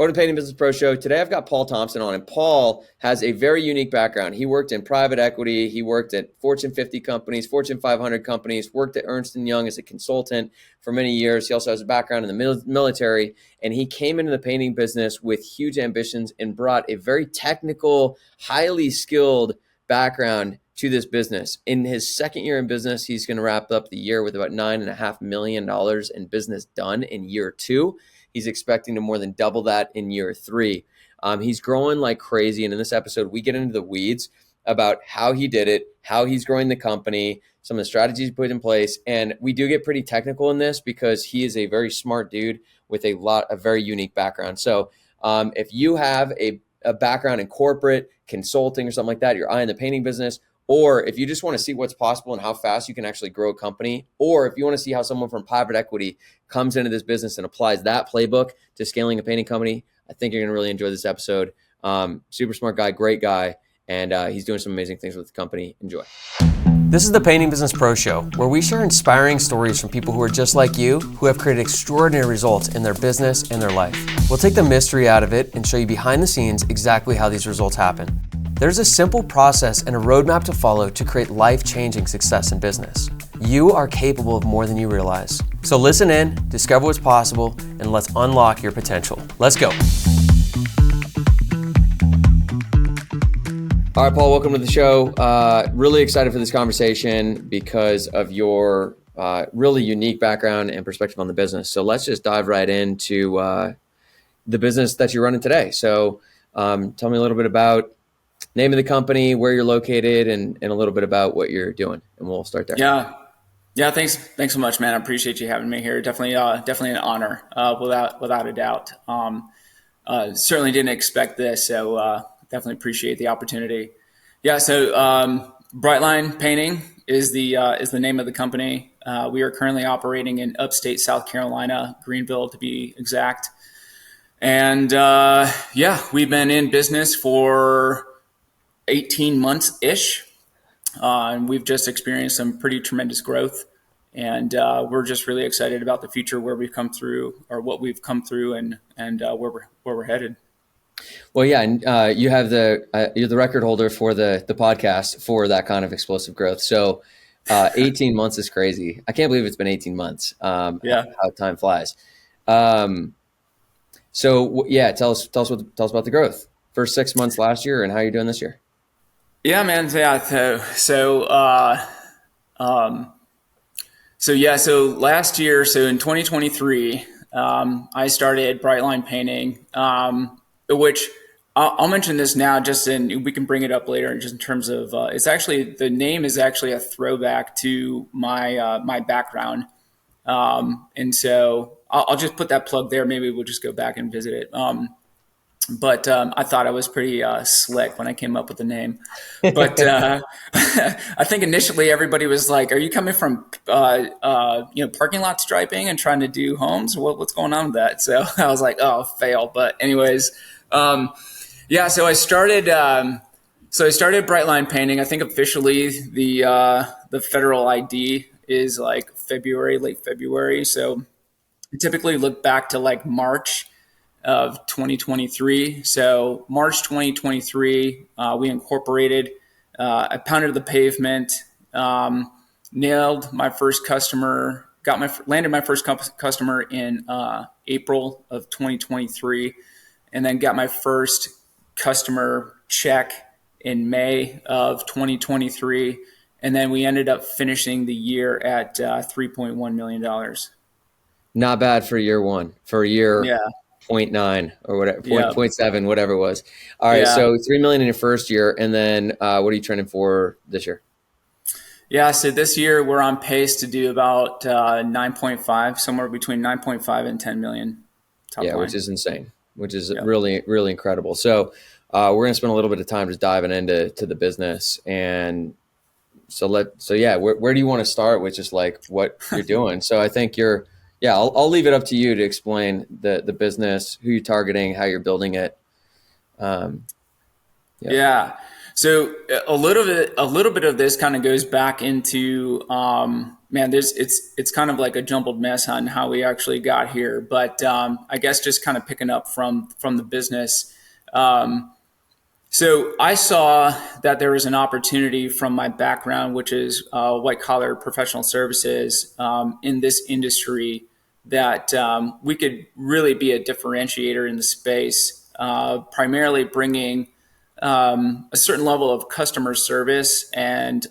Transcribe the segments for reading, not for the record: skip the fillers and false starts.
Welcome to Painting Business Pro Show. Today I've got Paul Thompson on, and Paul has a very unique background. He worked in private equity. He worked at Fortune 50 companies, Fortune 500 companies, worked at Ernst & Young as a consultant for many years. He also has a background in the military, and he came into the painting business with huge ambitions and brought a very technical, highly skilled background to this business. In his second year in business, he's going to wrap up the year with about $9.5 million in business done in year two. He's expecting to more than double that in year three. He's growing like crazy. And in this episode, we get into the weeds about how he did it, how he's growing the company, some of the strategies he put in place. And we do get pretty technical in this because he is a very smart dude with a very unique background. So if you have a background in corporate consulting or something like that, you're eyeing the painting business, or if you just want to see what's possible and how fast you can actually grow a company, or if you want to see how someone from private equity comes into this business and applies that playbook to scaling a painting company, I think you're going to really enjoy this episode. Super smart guy, great guy, and he's doing some amazing things with the company. Enjoy. This is the Painting Business Pro Show, where we share inspiring stories from people who are just like you, who have created extraordinary results in their business and their life. We'll take the mystery out of it and show you behind the scenes exactly how these results happen. There's a simple process and a roadmap to follow to create life-changing success in business. You are capable of more than you realize. So listen in, discover what's possible, and let's unlock your potential. Let's go. All right, Paul, welcome to the show. Really excited for this conversation because of your really unique background and perspective on the business. So let's just dive right into the business that you're running today. So tell me a little bit about name of the company, where you're located, and a little bit about what you're doing, and we'll start there. Yeah. Thanks so much, man. I appreciate you having me here. Definitely an honor, without a doubt. Certainly didn't expect this, so definitely appreciate the opportunity. Yeah. So Brightline Painting is the name of the company. We are currently operating in upstate South Carolina, Greenville to be exact. And we've been in business for 18 months-ish. And we've just experienced some pretty tremendous growth. And we're just really excited about the future, where we've come through, or what we've come through, and where we're headed. Well, yeah, and you're the record holder for the podcast for that kind of explosive growth. So 18 months is crazy. I can't believe it's been 18 months. How time flies. Tell us about the growth. First 6 months last year and how you're doing this year. Yeah, man. Yeah. So last year, so in 2023, I started Brightline Painting, which I'll mention this now, we can bring it up later, just in terms of, the name is actually a throwback to my background. And so I'll just put that plug there. Maybe we'll just go back and visit it. But I thought I was pretty slick when I came up with the name. But I think initially everybody was like, "Are you coming from parking lot striping and trying to do homes? What's going on with that?" So I was like, "Oh, fail." But anyways, so I started. I started Brightline Painting. I think officially the federal ID is like late February. So I typically look back to like March of 2023. So March 2023, we incorporated. I pounded the pavement, nailed my first customer, landed my first customer in April of 2023, and then got my first customer check in May of 2023. And then we ended up finishing the year at $3.1 million. Not bad for year one. For a year, yeah. 0.9 or whatever, 0.7, whatever it was. All right, so $3 million in your first year, and then what are you trending for this year? Yeah, so this year we're on pace to do about 9.5, somewhere between 9.5 and 10 million. Line. Which is insane, which is really, really incredible. So we're going to spend a little bit of time just diving into the business. And where do you want to start with just like what you're doing? So I think I'll leave it up to you to explain the business, who you're targeting, how you're building it. So a little bit of this kind of goes back into man, it's kind of like a jumbled mess on how we actually got here. But I guess just kind of picking up from the business. So I saw that there was an opportunity from my background, which is white collar professional services in this industry, that we could really be a differentiator in the space, primarily bringing a certain level of customer service and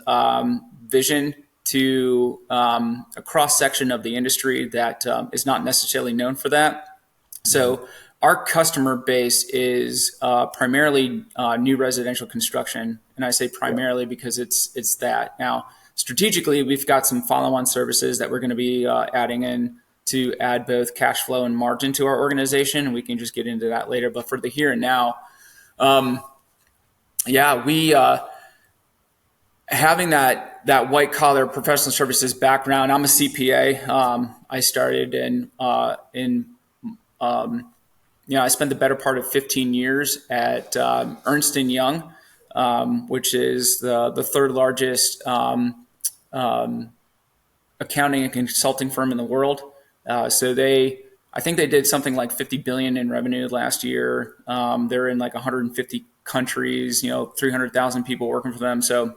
vision to a cross section of the industry that is not necessarily known for that. So our customer base is primarily new residential construction, and I say primarily because it's that. Now, strategically, we've got some follow-on services that we're going to be adding in to add both cash flow and margin to our organization, and we can just get into that later. But for the here and now, we having that white collar professional services background. I'm a CPA. I started I spent the better part of 15 years at Ernst & Young, which is the third largest accounting and consulting firm in the world. I think they did something like 50 billion in revenue last year. They're in like 150 countries, 300,000 people working for them. So,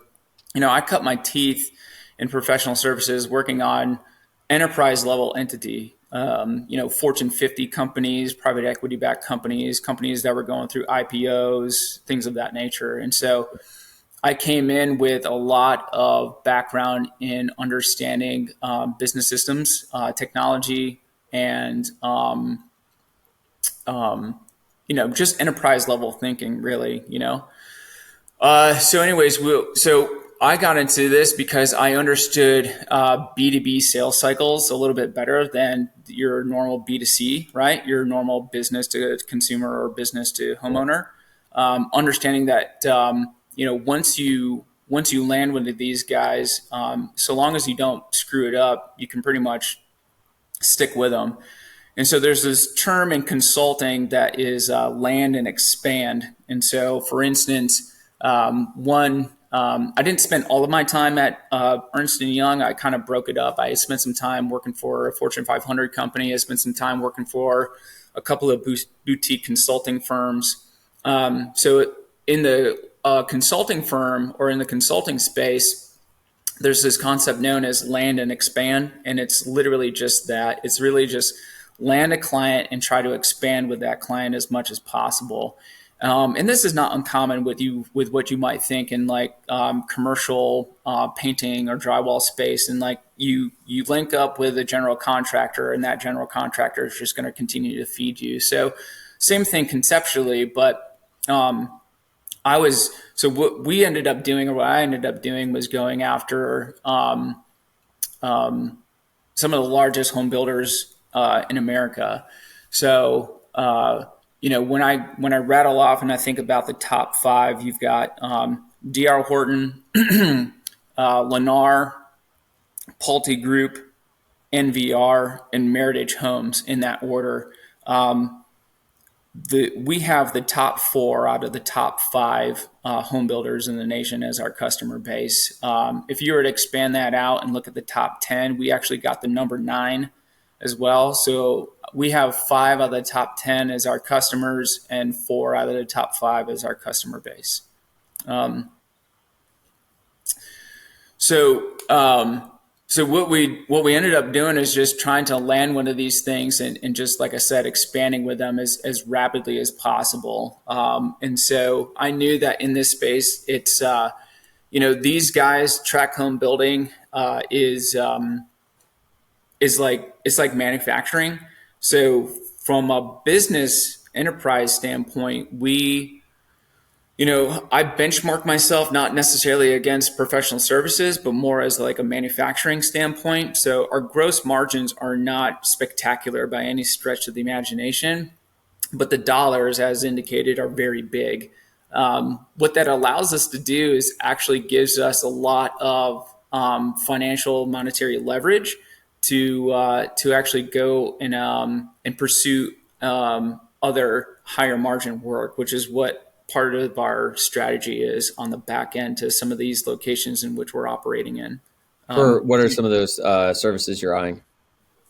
I cut my teeth in professional services working on enterprise level entity, Fortune 50 companies, private equity backed companies that were going through IPOs, things of that nature. And so I came in with a lot of background in understanding business systems, technology, and just enterprise level thinking, really. So I got into this because I understood B2B sales cycles a little bit better than your normal B2C, right? Your normal business to consumer or business to homeowner. Understanding that once you land with these guys, so long as you don't screw it up, you can pretty much stick with them. And so there's this term in consulting that is land and expand. And so, for instance, I didn't spend all of my time at Ernst & Young. I kind of broke it up. I spent some time working for a Fortune 500 company. I spent some time working for a couple of boutique consulting firms. So in the consulting firm or in the consulting space, there's this concept known as land and expand. And it's literally just that. It's really just land a client and try to expand with that client as much as possible. And this is not uncommon with what you might think in like commercial painting or drywall space. And like you link up with a general contractor, and that general contractor is just going to continue to feed you. So same thing conceptually, but what we ended up doing, or what I ended up doing, was going after some of the largest home builders in America. So when I rattle off and I think about the top five, you've got D.R. Horton, Lennar, Pulte Group, NVR, and Meritage Homes in that order. We have the top four out of the top five home builders in the nation as our customer base. If you were to expand that out and look at the top 10, we actually got the number 9 as well. So we have 5 out of the top 10 as our customers and 4 out of the top 5 as our customer base. So what we ended up doing is just trying to land one of these things and just, like I said, expanding with them as rapidly as possible. And so I knew that in this space, it's, these guys, track home building is like manufacturing. So from a business enterprise standpoint, I benchmark myself not necessarily against professional services, but more as like a manufacturing standpoint. So our gross margins are not spectacular by any stretch of the imagination, but the dollars, as indicated, are very big. What that allows us to do is actually gives us a lot of financial monetary leverage to actually go and pursue other higher margin work, which is what part of our strategy is on the back end to some of these locations in which we're operating in. For what are some of those services you're eyeing?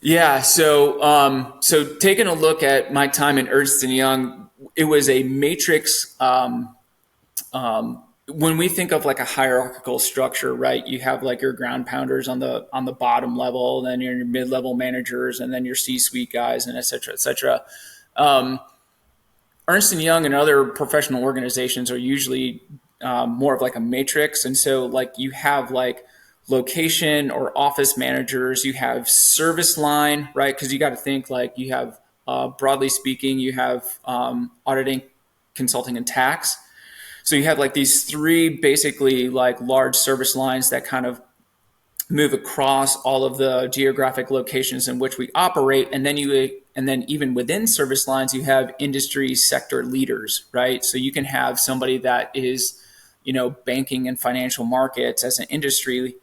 Yeah, so taking a look at my time in Ernst and Young, it was a matrix. When we think of like a hierarchical structure, right? You have like your ground pounders on the bottom level, then your mid level managers, and then your C suite guys, and et cetera, et cetera. Um, Ernst and Young and other professional organizations are usually more of like a matrix, and so like you have like location or office managers, you have service line, right? Because you got to think like you have broadly speaking, you have auditing, consulting, and tax. So you have like these three basically like large service lines that kind of move across all of the geographic locations in which we operate, and then even within service lines you have industry sector leaders, right? So you can have somebody that is, banking and financial markets as an industry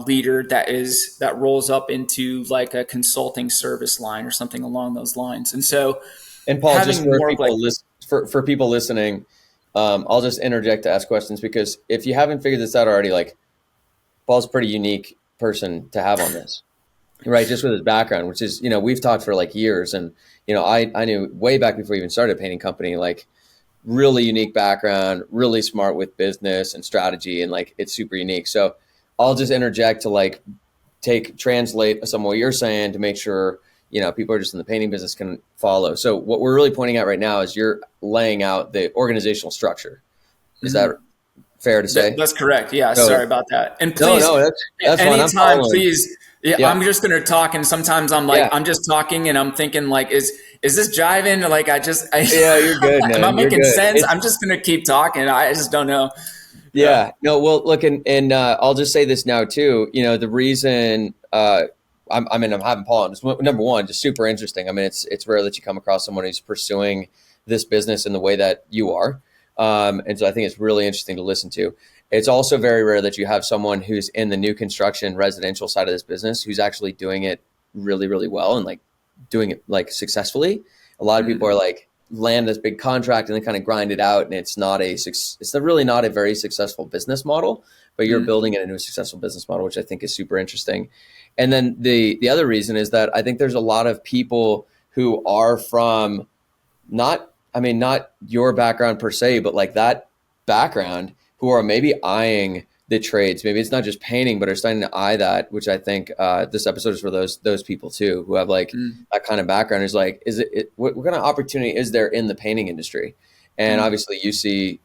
leader that rolls up into like a consulting service line or something along those lines. And so And Paul, just having for more of like, for people listening, I'll just interject to ask questions because if you haven't figured this out already, like Paul's a pretty unique person to have on this, right? Just with his background, which is, we've talked for like years, and I knew way back before we even started a painting company, like really unique background, really smart with business and strategy, and like it's super unique. So I'll just interject to like translate some of what you're saying to make sure people are just in the painting business can follow. So what we're really pointing out right now is you're laying out the organizational structure. Is that fair to say? that's correct. Yeah, So, sorry about that. And please, no, that's fine. I'm anytime, following. please. Yeah, Yeah, I'm just gonna talk, and sometimes I'm like, yeah, I'm just talking, and I'm thinking like, is this jiving? Like, yeah. You're good, am I man. You're making good. sense? It's I'm just gonna keep talking. I just don't know. Yeah. Yeah, no. Well, look, and I'll just say this now too. The reason I'm having Paul on is number one, just super interesting. I mean, it's rare that you come across someone who's pursuing this business in the way that you are, and so I think it's really interesting to listen to. It's also very rare that you have someone who's in the new construction residential side of this business who's actually doing it really, really well and like doing it like successfully. A lot of people are like land this big contract and then kind of grind it out, and it's really not a very successful business model, but you're building it into a successful business model, which I think is super interesting. And then the other reason is that I think there's a lot of people who are from not your background per se, but like that background, who are maybe eyeing the trades. Maybe it's not just painting, but are starting to eye that, which I think this episode is for those people too, who have like that kind of background. Is like, what kind of opportunity is there in the painting industry? And obviously, you see,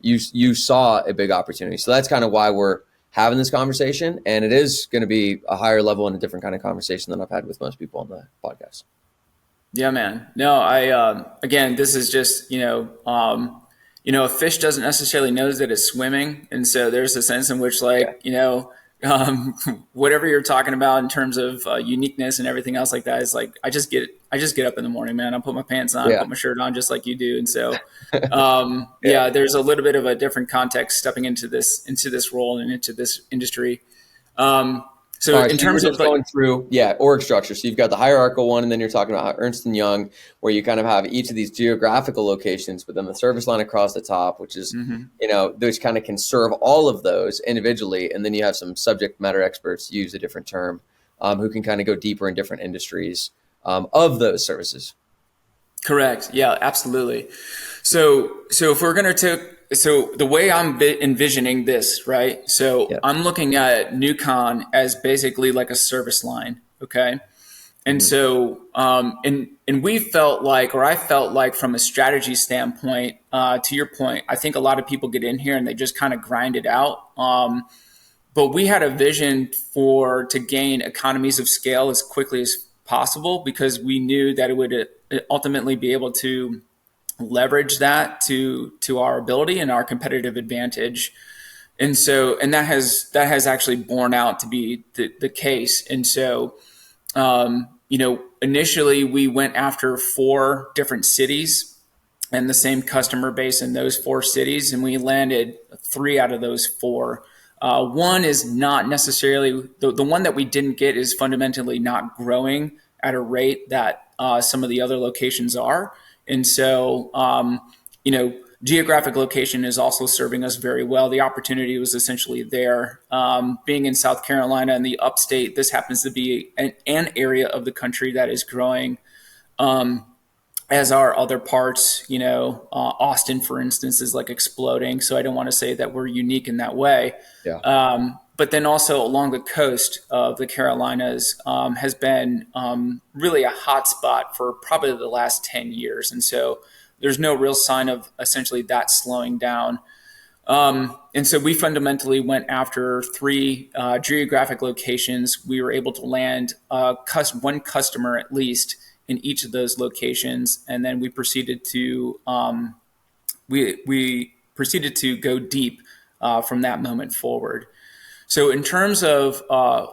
you saw a big opportunity. So that's kind of why we're having this conversation, and it is going to be a higher level and a different kind of conversation than I've had with most people on the podcast. Yeah, man. No, again, this is just, a fish doesn't necessarily know that it's swimming. And so there's a sense in which like, whatever you're talking about in terms of uniqueness and everything else like that is like, I just get up in the morning, man. I put my pants on, put my shirt on just like you do. And so, there's a little bit of a different context stepping into this role and into this industry. So Right, in so terms we're of just like, going through, org structure. So you've got the hierarchical one, and then you're talking about Ernst and Young, where you kind of have each of these geographical locations, but then the service line across the top, which is, those kind of can serve all of those individually, and then you have some subject matter experts use a different term, who can kind of go deeper in different industries of those services. correct. Yeah, absolutely. So if we're going to so the way I'm envisioning this, right? So Yeah. I'm looking at Newcon as basically like a service line. Okay. And so, and we felt like, or I felt like from a strategy standpoint, to your point, I think a lot of people get in here and they just kind of grind it out. But we had a vision to gain economies of scale as quickly as possible, because we knew that it would ultimately be able to leverage that to our ability and our competitive advantage. And so, and that has actually borne out to be the case. And so, initially we went after 4 different cities and the same customer base in those 4 cities, and we landed 3 out of those 4. One is not necessarily the one that we didn't get is fundamentally not growing at a rate that some of the other locations are. And so, geographic location is also serving us very well. The opportunity was essentially there. Being in South Carolina and the upstate, this happens to be an area of the country that is growing, as are other parts. Austin, for instance, is like exploding. So I don't want to say that we're unique in that way. Yeah. But then also along the coast of the Carolinas has been really a hot spot for probably the last 10 years. And so there's no real sign of essentially that slowing down. And so we fundamentally went after 3 geographic locations. We were able to land one customer at least in each of those locations. And then we proceeded to we proceeded to go deep from that moment forward. So in terms of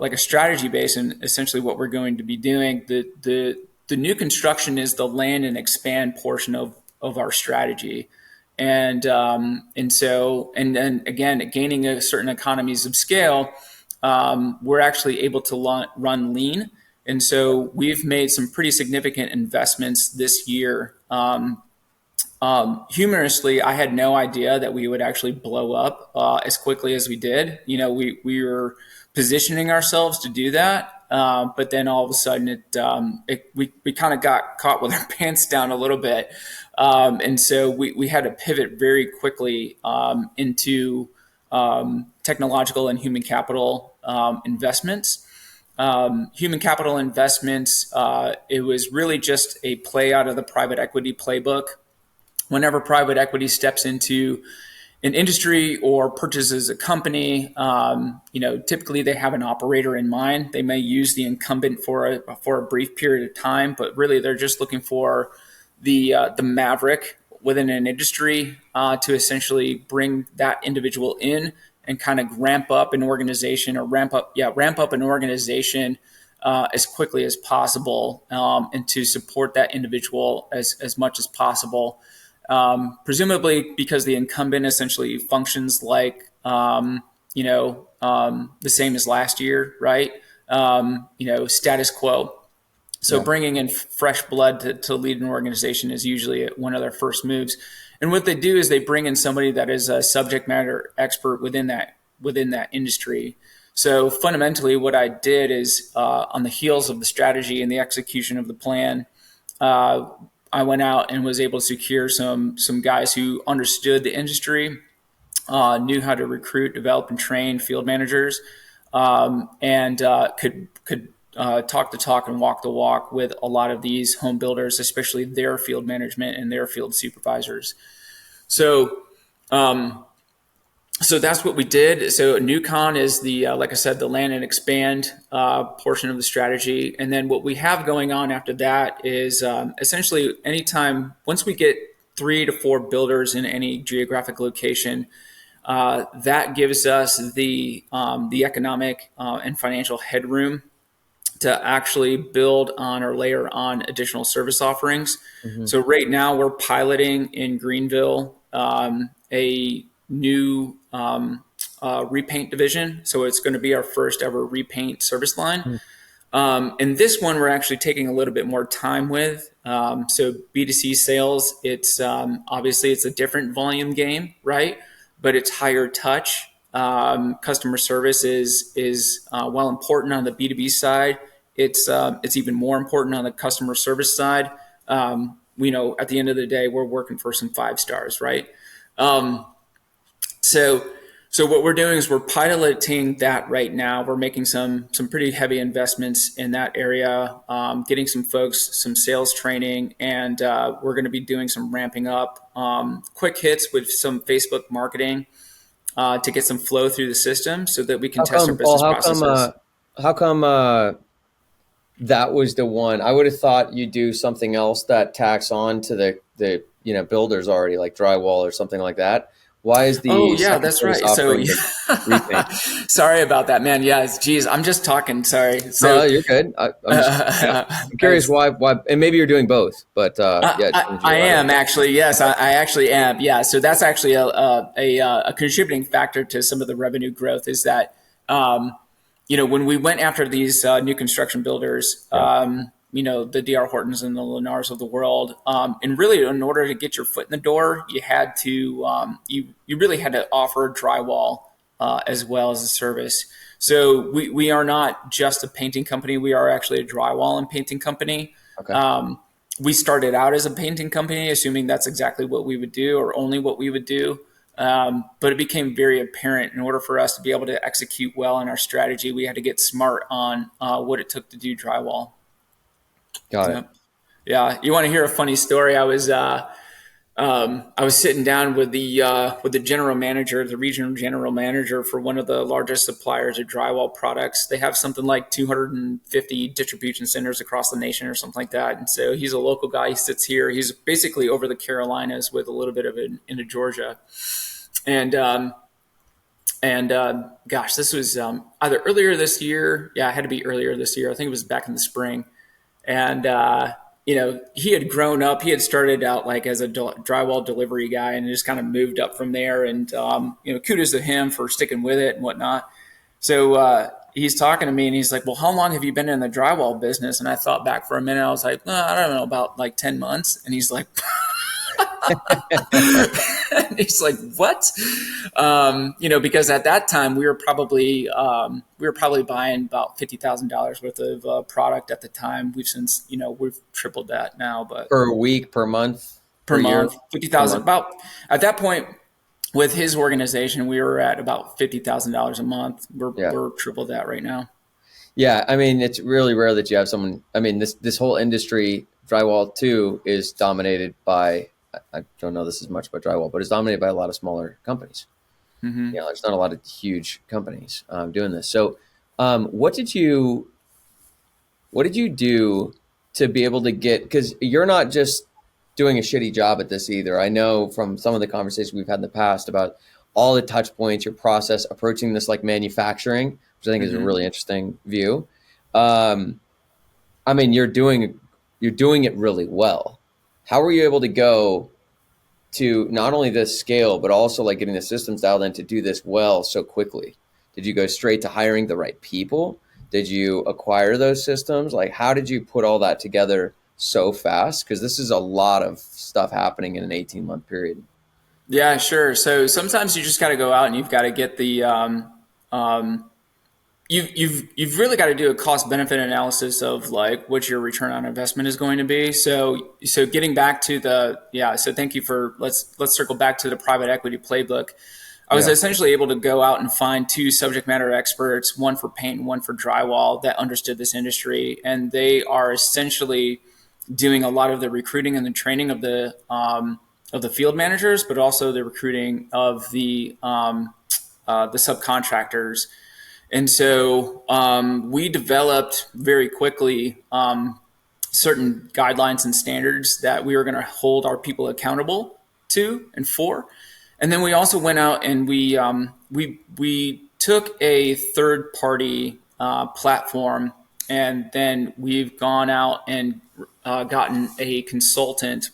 like a strategy base and essentially what we're going to be doing, the new construction is the land and expand portion of our strategy. And then again, gaining a certain economies of scale, we're actually able to run lean. And so we've made some pretty significant investments this year. Humorously, I had no idea that we would actually blow up as quickly as we did. We were positioning ourselves to do that, but then all of a sudden, we kind of got caught with our pants down a little bit, and so we had to pivot very quickly into technological and human capital investments. Human capital investments, it was really just a play out of the private equity playbook. Whenever private equity steps into an industry or purchases a company, typically they have an operator in mind. They may use the incumbent for a brief period of time, but really they're just looking for the maverick within an industry to essentially bring that individual in and kind of ramp up an organization as quickly as possible, and to support that individual as much as possible. Presumably because the incumbent essentially functions like, the same as last year, right? Status quo. So bringing in fresh blood to lead an organization is usually one of their first moves. And what they do is they bring in somebody that is a subject matter expert within that industry. So fundamentally what I did is, on the heels of the strategy and the execution of the plan, I went out and was able to secure some guys who understood the industry, knew how to recruit, develop, and train field managers, and could talk the talk and walk the walk with a lot of these home builders, especially their field management and their field supervisors. So that's what we did. So NewCon is like I said, the land and expand portion of the strategy. And then what we have going on after that is essentially once we get 3 to 4 builders in any geographic location, that gives us the economic and financial headroom to actually build on or layer on additional service offerings. Mm-hmm. So right now we're piloting in Greenville a new repaint division. So it's going to be our first ever repaint service line. And this one we're actually taking a little bit more time with. So B2C sales, it's obviously it's a different volume game, right? But it's higher touch. Customer service is while important on the B2B side, it's even more important on the customer service side. We know at the end of the day, we're working for some 5 stars, right? So what we're doing is we're piloting that right now. We're making some pretty heavy investments in that area, getting some folks, some sales training, and we're going to be doing some ramping up, quick hits with some Facebook marketing to get some flow through the system so that we can test our business processes. How come that was the one? I would have thought you'd do something else that tacks on to the builders already, like drywall or something like that. Why is the that's right. So sorry about that, man. Yeah, geez, I'm just talking. Sorry. So no, you're good. I'm curious why, and maybe you're doing both, but I am actually. Yes, I actually am. Yeah. So that's actually a contributing factor to some of the revenue growth is that, when we went after these new construction builders, the D.R. Hortons and the Lennars of the world. And really, in order to get your foot in the door, you had to you really had to offer drywall as well as a service. So we are not just a painting company. We are actually a drywall and painting company. Okay. We started out as a painting company, assuming that's exactly what we would do or only what we would do. But it became very apparent in order for us to be able to execute well in our strategy, we had to get smart on what it took to do drywall. Got Yeah. it. Yeah. You want to hear a funny story? I was sitting down with the general manager, the regional general manager for one of the largest suppliers of drywall products. They have something like 250 distribution centers across the nation or something like that. And so he's a local guy. He sits here. He's basically over the Carolinas with a little bit of it into Georgia. And gosh, this was either earlier this year. Yeah, it had to be earlier this year. I think it was back in the spring. And he had grown up. He had started out like as a drywall delivery guy and just kind of moved up from there. And kudos to him for sticking with it and whatnot. So he's talking to me and he's like, "Well, how long have you been in the drywall business?" And I thought back for a minute. I was like, "I don't know, about like 10 months." And he's like, and he's like, "What?" Because at that time we were probably buying about $50,000 worth of product at the time. We've since we've tripled that now, but Per week, per month, per year? month, 50,000. About at that point with his organization, we were at about $50,000 a month. We're triple that right now. Yeah, I mean, it's really rare that you have someone. I mean, this whole industry, drywall too, is dominated by. I don't know this as much about drywall, but it's dominated by a lot of smaller companies. Mm-hmm. There's not a lot of huge companies doing this. So, what did you do to be able to get? Because you're not just doing a shitty job at this either. I know from some of the conversations we've had in the past about all the touch points, your process, approaching this like manufacturing, which I think is a really interesting view. I mean, you're doing it really well. How were you able to go to not only this scale, but also like getting the systems dialed in to do this well so quickly? Did you go straight to hiring the right people? Did you acquire those systems? Like, how did you put all that together so fast? Because this is a lot of stuff happening in an 18-month period. Yeah, sure. So sometimes you just got to go out and you've got to get the you've really got to do a cost benefit analysis of like what your return on investment is going to be. So getting back to so thank you for let's circle back to the private equity playbook. I was essentially able to go out and find two subject matter experts, one for paint and one for drywall, that understood this industry, and they are essentially doing a lot of the recruiting and the training of the field managers, but also the recruiting of the subcontractors. And so we developed very quickly certain guidelines and standards that we were going to hold our people accountable to and for. And then we also went out and we took a third party platform, and then we've gone out and gotten a consultant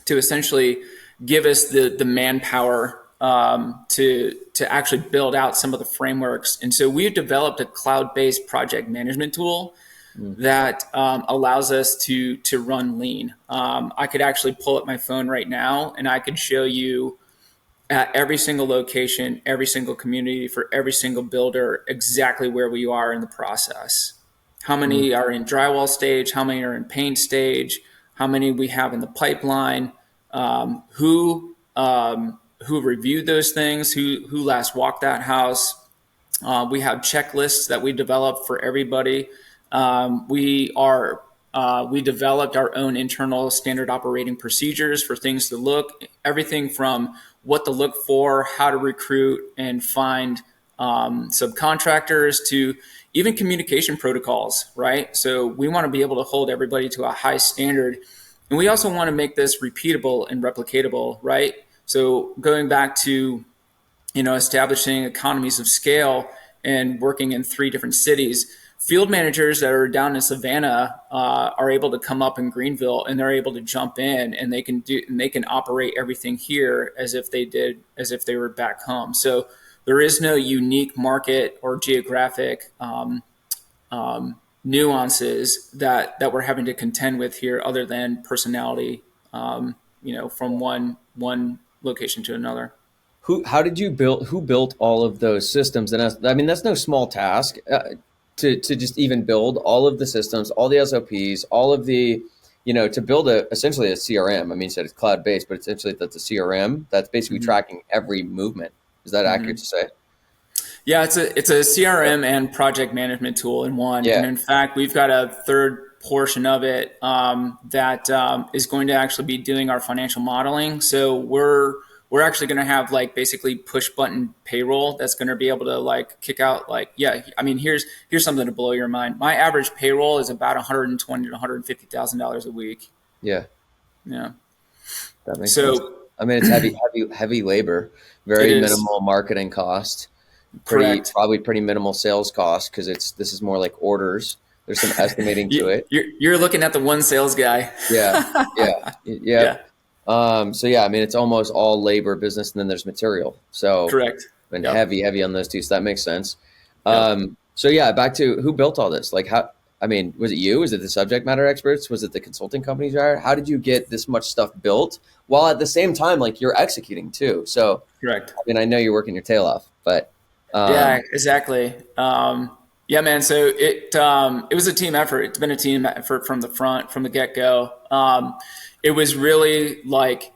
to essentially give us the manpower to actually build out some of the frameworks. And so we've developed a cloud-based project management tool that allows us to run lean. I could actually pull up my phone right now and I could show you at every single location, every single community, for every single builder, exactly where we are in the process. How many are in drywall stage, how many are in paint stage, how many we have in the pipeline, who reviewed those things, who last walked that house. We have checklists that we develop for everybody. We developed our own internal standard operating procedures for things to look, everything from what to look for, how to recruit and find subcontractors, to even communication protocols, right? So we want to be able to hold everybody to a high standard. And we also want to make this repeatable and replicatable, right? So going back to, establishing economies of scale and working in 3 different cities, field managers that are down in Savannah are able to come up in Greenville, and they're able to jump in and they can operate everything here as if they were back home. So there is no unique market or geographic nuances that we're having to contend with here, other than personality, from one location to another. How did you build? Who built all of those systems? And I mean, that's no small task to just even build all of the systems, all the SOPs, all of the, to build essentially a CRM. I mean, you said it's cloud based, but essentially that's a CRM that's basically Mm-hmm. tracking every movement. Is that accurate Mm-hmm. to say? Yeah, it's a CRM and project management tool in one. And Yeah. in fact, we've got a third portion of it that is going to actually be doing our financial modeling. So we're actually going to have like basically push button payroll that's going to be able to like kick out like, yeah, I mean, here's something to blow your mind. My average payroll is about 120 to $150,000 a week. Yeah. Yeah. That makes sense. So I mean, it's heavy labor, it very is minimal marketing cost, correct. probably pretty minimal sales cost because this is more like orders. There's some estimating to it. You're looking at the one sales guy. Yeah, yeah, Yeah, yep. So yeah, I mean, it's almost all labor business, and then there's material. So correct. and Yep. heavy on those two. So that makes sense. Yep. So yeah, back to who built all this. Like how? I mean, was it you? Was it the subject matter experts? Was it the consulting companies you hired? How did you get this much stuff built while at the same time like you're executing too? So Correct. I mean, I know you're working your tail off, but Yeah, um, exactly. Yeah, man. So it was a team effort. It's been a team effort from the get go. It was really like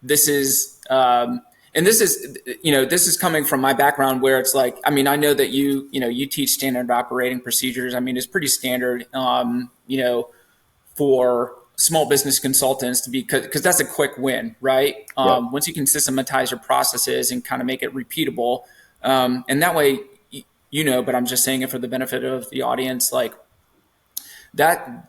this is and this is coming from my background where it's like, I mean, I know that you teach standard operating procedures. I mean, it's pretty standard, for small business consultants to be, because that's a quick win, right? yeah, Once you can systematize your processes and kind of make it repeatable, and that way, but I'm just saying it for the benefit of the audience, like that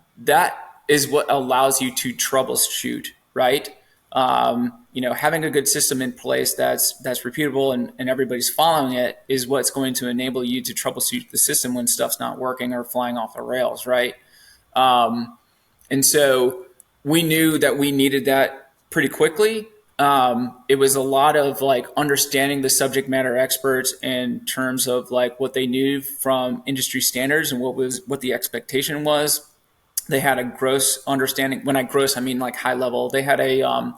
is what allows you to troubleshoot, right? Having a good system in place that's repeatable and everybody's following it is what's going to enable you to troubleshoot the system when stuff's not working or flying off the rails, right? And so we knew that we needed that pretty quickly. It was a lot of like understanding the subject matter experts in terms of like what they knew from industry standards and what the expectation was. They had a gross understanding. When I gross, I mean like high level. They had a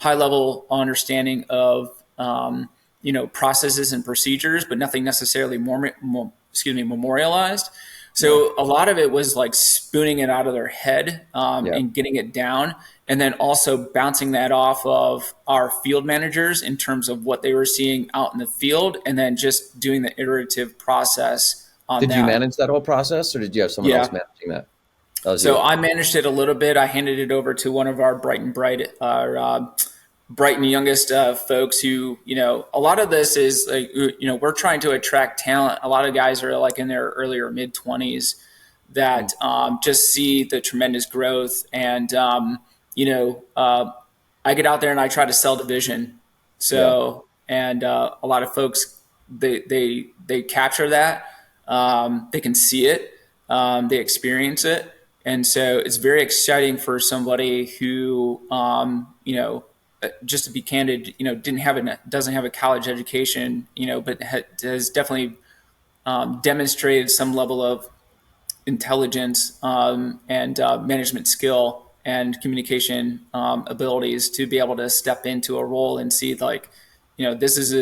high level understanding of processes and procedures, but nothing necessarily memorialized. yeah, So a lot of it was like spooning it out of their head yeah. and getting it down, and then also bouncing that off of our field managers in terms of what they were seeing out in the field, and then just doing the iterative process on Did you that. manage that whole process, or did you have someone else Yeah. managing that? That was So you. I managed it a little bit. I handed it over to one of our Brighton youngest folks who, a lot of this is like, we're trying to attract talent. A lot of guys are like in their earlier mid 20s that just see the tremendous growth. And, I get out there and I try to sell the vision. Yeah. So, and a lot of folks, they capture that. They can see it. They experience it. And so it's very exciting for somebody who, just to be candid, doesn't have a college education, but has definitely demonstrated some level of intelligence and management skill and communication abilities to be able to step into a role and see like, this is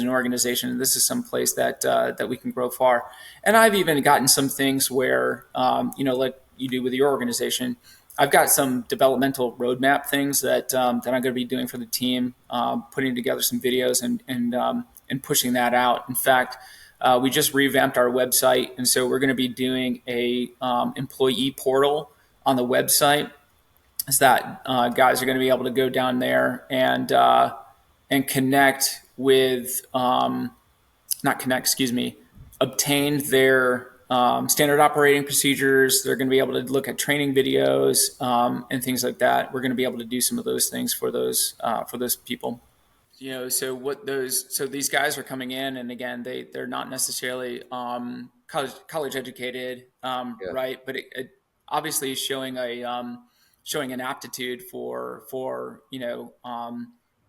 an organization, and this is some place that we can grow far. And I've even gotten some things where, like you do with your organization, I've got some developmental roadmap things that I'm going to be doing for the team, putting together some videos and pushing that out. In fact, we just revamped our website, and so we're going to be doing a employee portal on the website. Is that guys are going to be able to go down there and connect with, not connect, excuse me, obtain their standard operating procedures. They're going to be able to look at training videos and things like that. We're going to be able to do some of those things for those people. So these guys are coming in, and again, they're not necessarily college educated, Yeah. right? But it obviously is showing an aptitude for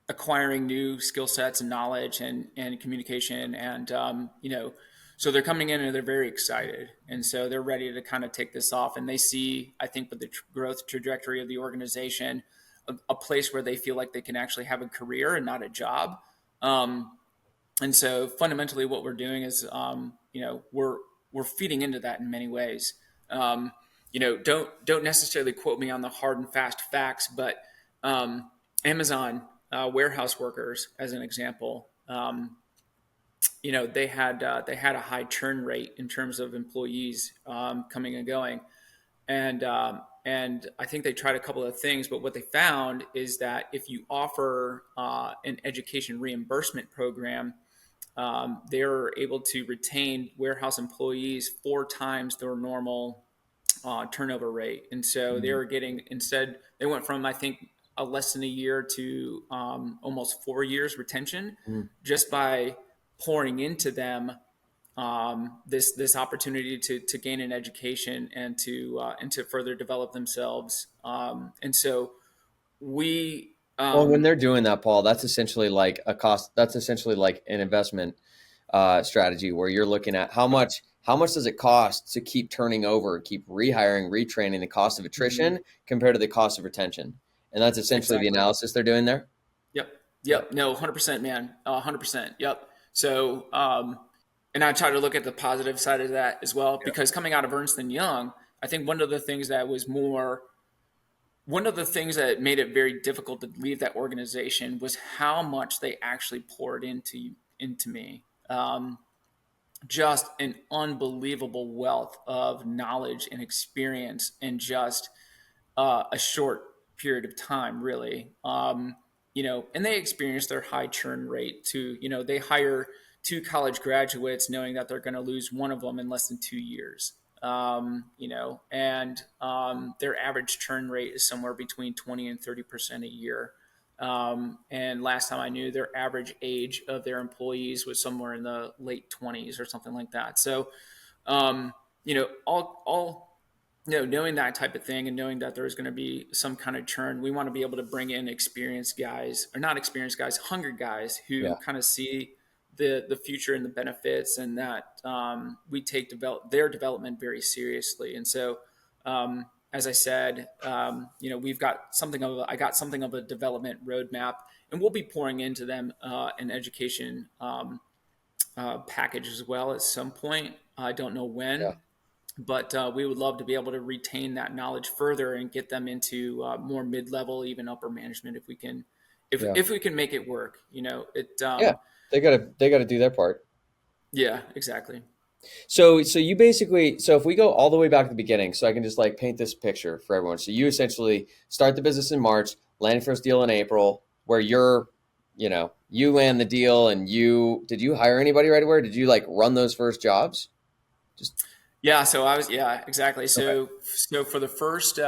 acquiring new skill sets and knowledge and communication, and So they're coming in and they're very excited. And so they're ready to kind of take this off. And they see, I think, with the growth trajectory of the organization, a place where they feel like they can actually have a career and not a job. And so fundamentally what we're doing is, we're feeding into that in many ways. Don't necessarily quote me on the hard and fast facts, but Amazon warehouse workers, as an example, they had a high churn rate in terms of employees coming and going, and I think they tried a couple of things, but what they found is that if you offer an education reimbursement program, they're able to retain warehouse employees 4 times their normal turnover rate. And so they Mhm. were getting, instead, they went from, I think, a less than a year to almost 4 years retention Mhm. just by pouring into them this opportunity to gain an education and to further develop themselves. And so we Well, when they're doing that, Paul, that's essentially like a cost. That's essentially like an investment strategy where you're looking at how much does it cost to keep turning over, keep rehiring, retraining, the cost of Mhm. attrition compared to the cost of retention, and that's essentially the Exactly. analysis they're doing there. Yep. Yeah, Yep. No, 100%, man. 100%. Yep. So, and I try to look at the positive side of that as well, yeah, because coming out of Ernst and Young, I think one of the things that made it very difficult to leave that organization was how much they actually poured into me. Just an unbelievable wealth of knowledge and experience in just a short period of time, really. And they experience their high churn rate too. They hire 2 college graduates knowing that they're going to lose one of them in less than 2 years. And their average churn rate is somewhere between 20 and 30% a year. And last time I knew, their average age of their employees was somewhere in the late 20s or something like that. So, all knowing that type of thing and knowing that there's going to be some kind of churn, we want to be able to bring in experienced guys, or not experienced guys, hungry guys who yeah, kind of see the future and the benefits, and that we take their development very seriously. And so, as I said, I got something of a development roadmap, and we'll be pouring into them an education package as well at some point. I don't know yeah, when, but we would love to be able to retain that knowledge further and get them into more mid-level, even upper management, if we can, yeah, if we can make it work. yeah. They gotta do their part. Yeah, exactly. So you basically, so if we go all the way back to the beginning, so I can just like paint this picture for everyone. So you essentially start the business in March, land first deal in April, where you land the deal, and did you hire anybody right away? Did you like run those first jobs? Just Yeah, so yeah, exactly. okay. So for the first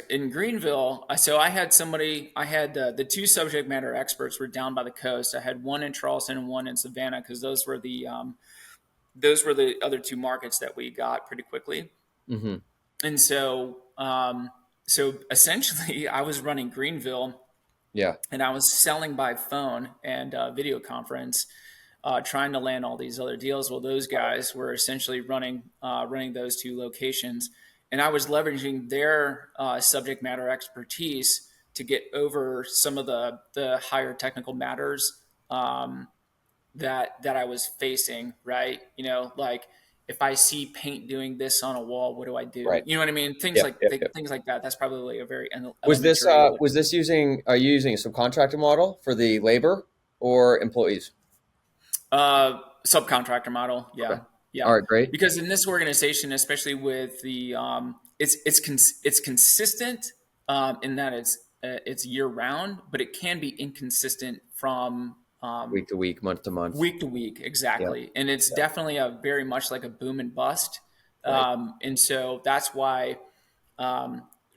in Greenville, I had the 2 subject matter experts were down by the coast. I had one in Charleston and one in Savannah, because those were the other 2 markets that we got pretty quickly. Mm-hmm. And so essentially, I was running Greenville, Yeah. and I was selling by phone and video conference, trying to land all these other deals. Well, those guys were essentially running those 2 locations, and I was leveraging their subject matter expertise to get over some of the higher technical matters that I was facing. Right, like, if I see paint doing this on a wall, what do I do? Right. You know what I mean? Things Yep. like Yep. Yep. things like that. That's probably a very Was this elementary. was this using are you using a subcontractor model for the labor or employees? Subcontractor model. Okay. Yeah. All Yeah. right. Great. Because in this organization, especially with the, it's consistent in that it's year round, but it can be inconsistent from Week to week, month to month. week to week. Yeah. Exactly. And it's Yeah. definitely a very much like a boom and bust. Right. And so that's why,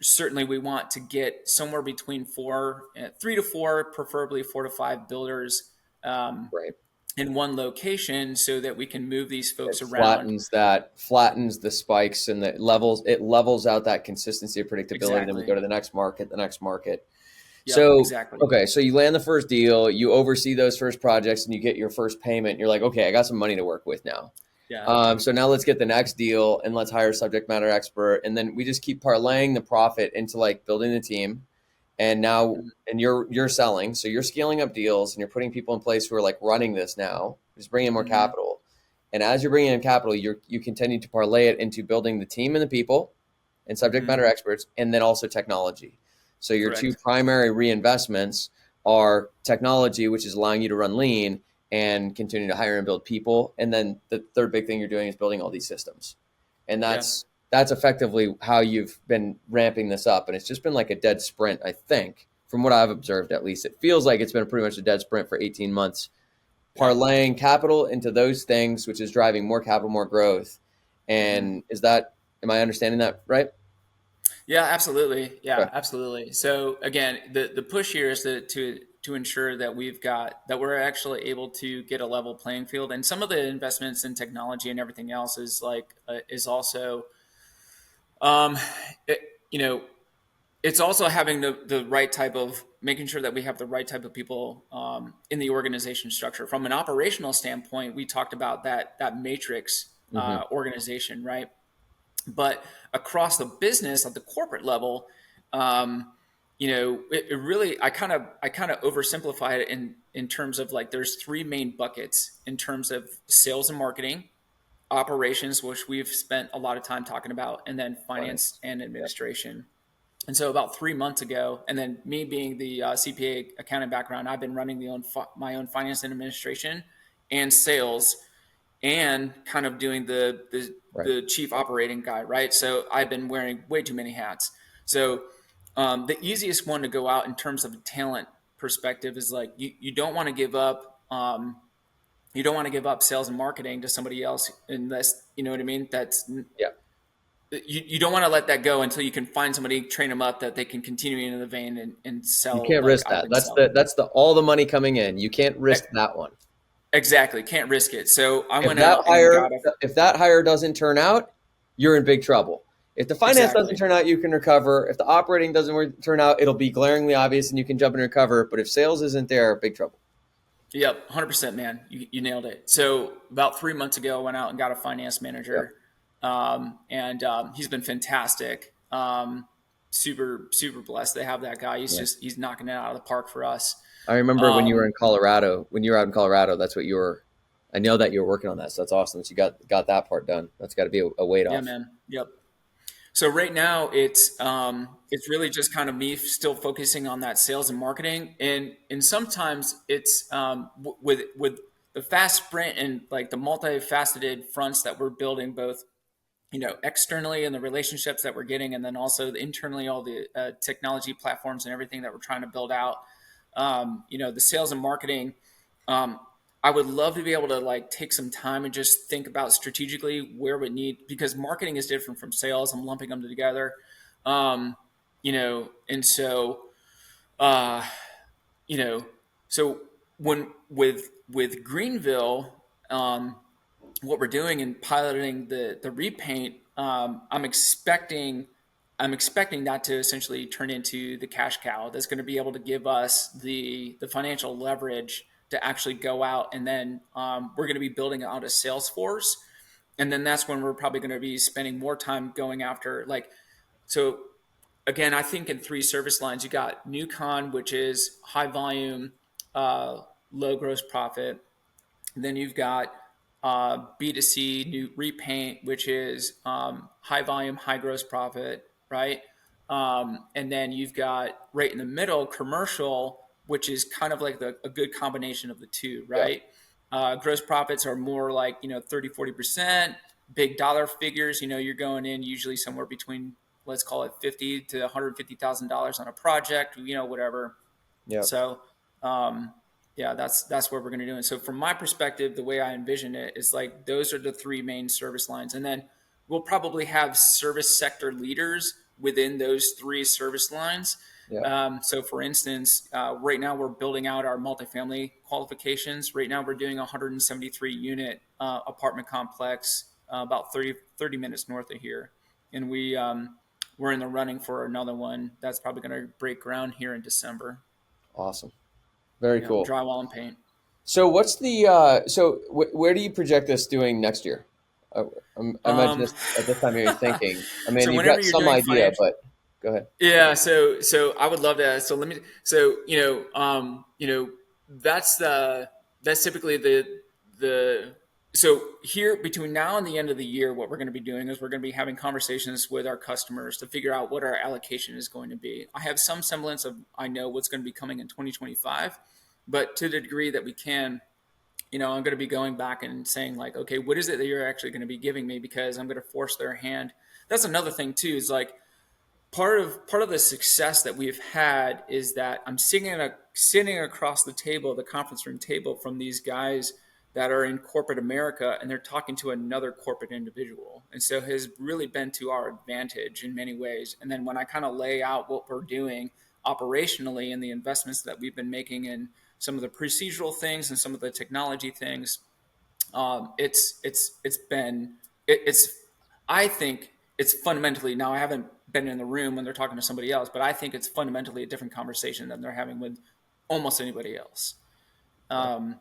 certainly we want to get somewhere between 3 to 4, preferably 4 to 5 builders, Right. in one location, so that we can move these It folks around. flattens the spikes and it levels out that consistency of predictability. Then we Exactly. go to the next market, the next market. Yep, So, exactly. okay, so you land the first deal, you oversee those first projects, and you get your first payment. You're like, okay, I got some money to work with now. Yeah. So now let's get the next deal and let's hire a subject matter expert, and then we just keep parlaying the profit into like building the team. And now, Mhm. and you're selling, so you're scaling up deals, and you're putting people in place who are like running this now, just bringing in more Mhm. capital. And as you're bringing in capital, you continue to parlay it into building the team and the people and subject Mhm. matter experts, and then also technology. So your two Correct. primary reinvestments are technology, which is allowing you to run lean and continue to hire and build people. And then the third big thing you're doing is building all these systems. And Yeah. that's effectively how you've been ramping this up. And it's just been like a dead sprint, I think, from what I've observed at least. It feels like it's been pretty much a dead sprint for 18 months, Yeah. parlaying capital into those things, which is driving more capital, more growth. Mhm. And is that, am I understanding that right? Yeah, absolutely. Okay. Yeah, absolutely. So again, the push here is to ensure that we're actually able to get a level playing field, and some of the investments in technology and everything else is like is also um, it, you know it's also having the right type of making sure that we have the right type of people in the organization structure. From an operational standpoint, we talked about that matrix Hmm. organization, right? But across the business at the corporate level, um, it really I kind of oversimplify it in terms of like there's three main buckets in terms of sales and marketing, operations, which we've spent a lot of time talking about, and then finance Finance. and Yep. administration. And so about 3 months ago, and then me being the CPA accounting background, I've been running my own finance and administration and sales, and kind of doing Right. the chief operating guy, right? So I've been wearing way too many hats. So the easiest one to go out in terms of a talent perspective is like you don't want to give up. You don't want to give up sales and marketing to somebody else unless you know what I mean. Yeah. You don't want to let that go until you can find somebody, train them up that they can continue into the vein and You sell can't like risk I've that. been That's selling. the all the money coming in. You can't risk that one. Exactly. Can't risk it. So I If went that out and hire got a, if that hire doesn't turn out, you're in big trouble. If the finance doesn't exactly. turn out, you can recover. If the operating turn out, it'll be glaringly obvious and you can jump and recover. But if sales isn't there, big trouble. Yep. 100%, man. You nailed it. So about 3 months ago, I went out and got a finance Yep. manager. And he's been fantastic. Super, super blessed to have that guy. Yeah. He's knocking it out of the park for us. I remember when you were Um, in Colorado, when you were out in Colorado, that's what you were. I know that you were working on that. So that's awesome that you got that part done. That's got to be a weight yeah, off. man. Yep. So right now it's really just kind of me still focusing on that sales and marketing, and sometimes it's with the fast sprint and like the multifaceted fronts that we're building, both externally and the relationships that we're getting, and then also internally all the technology platforms and everything that we're trying to build out. The sales and marketing. Um, I would love to be able to like take some time and just think about strategically where we need, because marketing is different from sales. I'm lumping them together. And so uh, you know, so when with Greenville, what we're doing in piloting the repaint, I'm expecting that to essentially turn into the cash cow that's going to be able to give us the financial leverage to actually go out, and then we're going to be building out a sales force, and then that's when we're probably going to be spending more time going after like so. Again, I think in three service lines, you got new con, which is high volume, low gross profit. Then you've got B2C new repaint, which is high volume, high gross profit, right? And then you've got right in the middle commercial, which is kind of like a good combination of the two, Yeah. right? Gross profits are more like 30, 40%. Big dollar figures, you're going in usually somewhere between, let's call it 50 to $150,000 on a project, whatever. Yeah. So, yeah, that's what we're going to do. And so, from my perspective, the way I envision it is like those are the three main service lines, and then we'll probably have service sector leaders within those three service lines. Yeah. So, for instance, right now we're building out our multifamily qualifications. Right now, we're doing a 173 unit apartment complex about 30 minutes north of here, and we're in the running for another one that's probably going to break ground here in December. Awesome. Very Yeah, cool. drywall and paint. So what's the where do you project this doing next year? I, I imagine Um, this at this time you're thinking. I mean, so you've whenever got you're some doing idea, financial, but go ahead. yeah, so I would love to. So let me. So that's that's typically the. So here between now and the end of the year, what we're going to be doing is we're going to be having conversations with our customers to figure out what our allocation is going to be. I have some semblance of I know what's going to be coming in 2025, but to the degree that we can, I'm going to be going back and saying like, okay, what is it that you're actually going to be giving me? Because I'm going to force their hand. That's another thing too. Is like part of the success that we've had is that I'm sitting across the table, the conference room table, from these guys that are in corporate America, and they're talking to another corporate individual, and so has really been to our advantage in many ways. And then when I kind of lay out what we're doing operationally and the investments that we've been making in some of the procedural things and some of the technology things, it's been it's I think it's fundamentally, now I haven't been in the room when they're talking to somebody else, but I think it's fundamentally a different conversation than they're having with almost anybody else. Yeah. Um,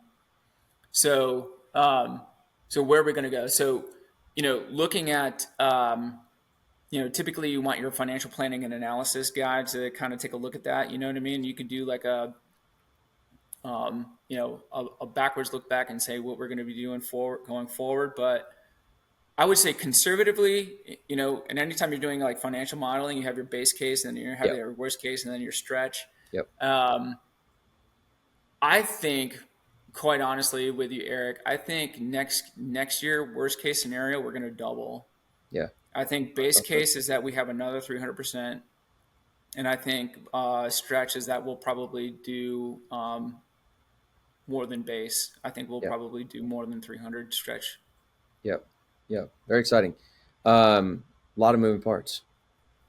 so so where are we going to go? So looking at typically you want your financial planning and analysis guide to kind of take a look at that. You know what I mean? You could do like a backwards look back and say what we're going to be doing going forward. But I would say conservatively, and anytime you're doing like financial modeling, you have your base case and then you have Yep. your worst case and then your stretch. Yep. Um, I think, quite honestly, with you, Eric, I think next year, worst case scenario, we're going to double. Yeah. I think That base sounds good. case is that we have another 300%, and I think stretch is that we'll probably do more than base. I think we'll Yeah. probably do more than 300 stretch. Yep. Yep. Very exciting. A lot of moving parts.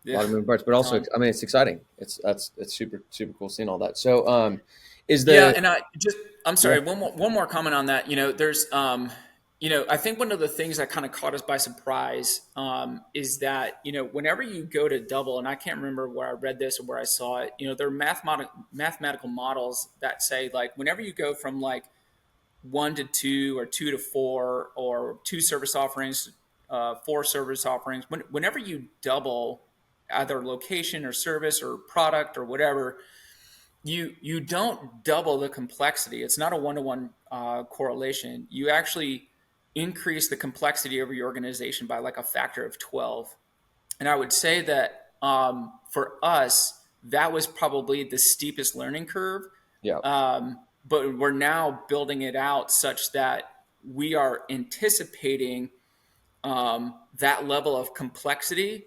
A Yeah. lot of moving parts, but also, Um, I mean, it's exciting. It's super super cool seeing all that. So, is Yeah, the and I'm yeah sorry, one more comment on that. There's I think one of the things that kind of caught us by surprise is that, whenever you go to double, and I can't remember where I read this or where I saw it, there are mathematical models that say like whenever you go from like 1 to 2 or 2 to 4 or 2 service offerings, 4 service offerings, whenever you double either location or service or product or whatever, you don't double the complexity. It's not a one-to-one correlation. You actually increase the complexity of your organization by like a factor of 12. And I would say that for us, that was probably the steepest learning curve. yeah But we're now building it out such that we are anticipating that level of complexity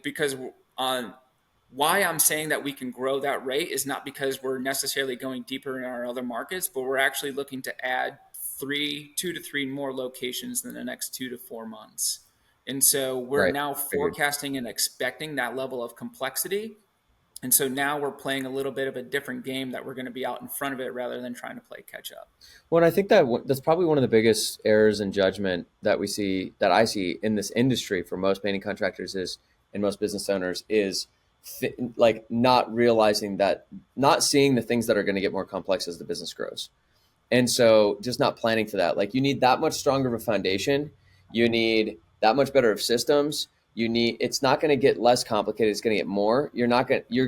because on why I'm saying that we can grow that rate is not because we're necessarily going deeper in our other markets, but we're actually looking to add 2 to 3 more locations in the next 2 to 4 months. And so we're right. now Figured. forecasting and expecting that level of complexity. And so now we're playing a little bit of a different game that we're going to be out in front of it rather than trying to play catch up. Well, and I think that that's probably one of the biggest errors in judgment that we see, that I see in this industry for most painting contractors is, and most business owners is, like not realizing that, not seeing the things that are going to get more complex as the business grows. And so just not planning for that. Like you need that much stronger of a foundation. You need that much better of systems. It's not going to get less complicated. It's going to get more. You're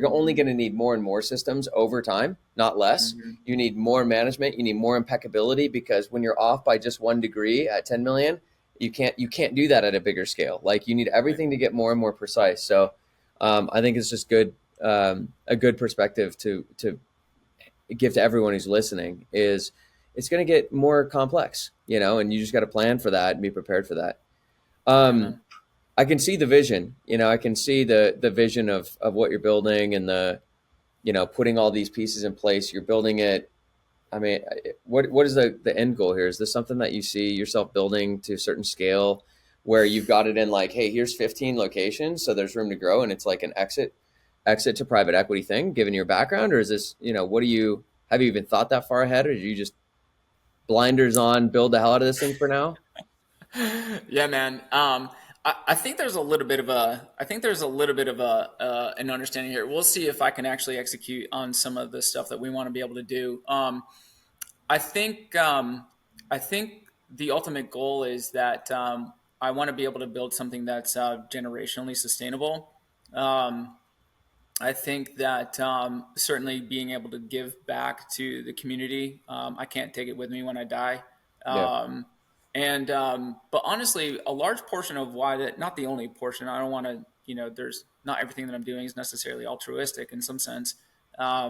only going to need more and more systems over time, not less. Mm-hmm. You need more management. You need more impeccability, because when you're off by just 1 degree at 10 million, you can't do that at a bigger scale. Like you need Right. everything to get more and more precise. So I think it's just good, a good perspective to give to everyone who's listening is it's going to get more complex, and you just got to plan for that and be prepared for that. Yeah, Um, man. I can see the vision, I can see the vision of what you're building and putting all these pieces in place. You're building it. I mean, what is the end goal here? Is this something that you see yourself building to a certain scale where you've got it in like, hey, here's 15 locations, so there's room to grow, and it's like an exit to private equity thing, given your background? Or is this, have you even thought that far ahead, or do you just blinders on, build the hell out of this thing for now? Yeah, man. I think there's a little bit of a, I think there's a little bit of a an understanding here. We'll see if I can actually execute on some of the stuff that we want to be able to do. I think I think the ultimate goal is that I want to be able to build something that's generationally sustainable. Um, I think that certainly being able to give back to the community, I can't take it with me when I die. Yeah. Um, but honestly, a large portion of why that, not the only portion, I don't want to, there's not everything that I'm doing is necessarily altruistic in some sense. I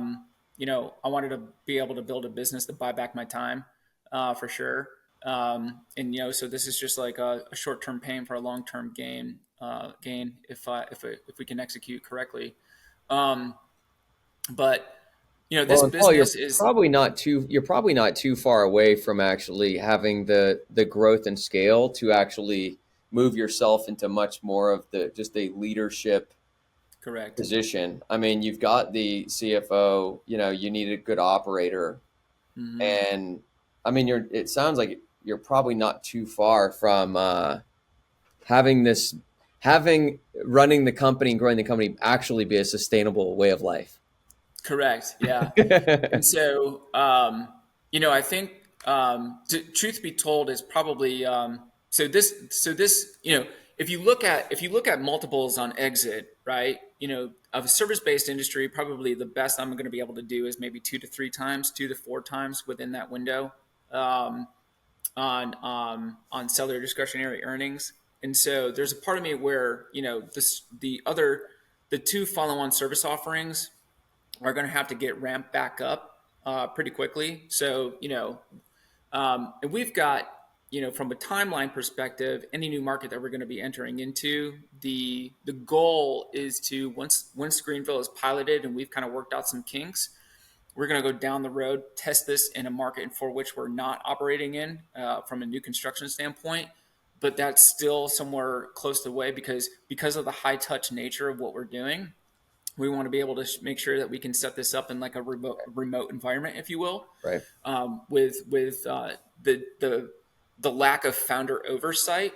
wanted to be able to build a business to buy back my time for sure. So this is just like a short-term pain for a long-term gain if we can execute correctly. Um, but this Well, and Paul, business is you're probably not too far away from actually having the growth and scale to actually move yourself into much more of the just a leadership correct. position. I mean, you've got the CFO, you need a good operator. Hmm. And I mean, it sounds like you're probably not too far from having this, having running the company and growing the company actually be a sustainable way of life. Correct. Yeah. And so, I think, truth be told, is probably if you look at multiples on exit, right? Of a service-based industry, probably the best I'm going to be able to do is maybe 2 to 3 times, 2 to 4 times within that window um, on seller discretionary earnings. And so, there's a part of me where the two follow-on service offerings are going to have to get ramped back up pretty quickly. So, and we've got, from a timeline perspective, any new market that we're going to be entering into, the goal is to once Greenville is piloted and we've kind of worked out some kinks, we're going to go down the road, test this in a market for which we're not operating in from a new construction standpoint. But that's still somewhere close to the way because of the high touch nature of what we're doing. We want to be able to make sure that we can set this up in like a remote environment, if you will, Right. with the lack of founder oversight,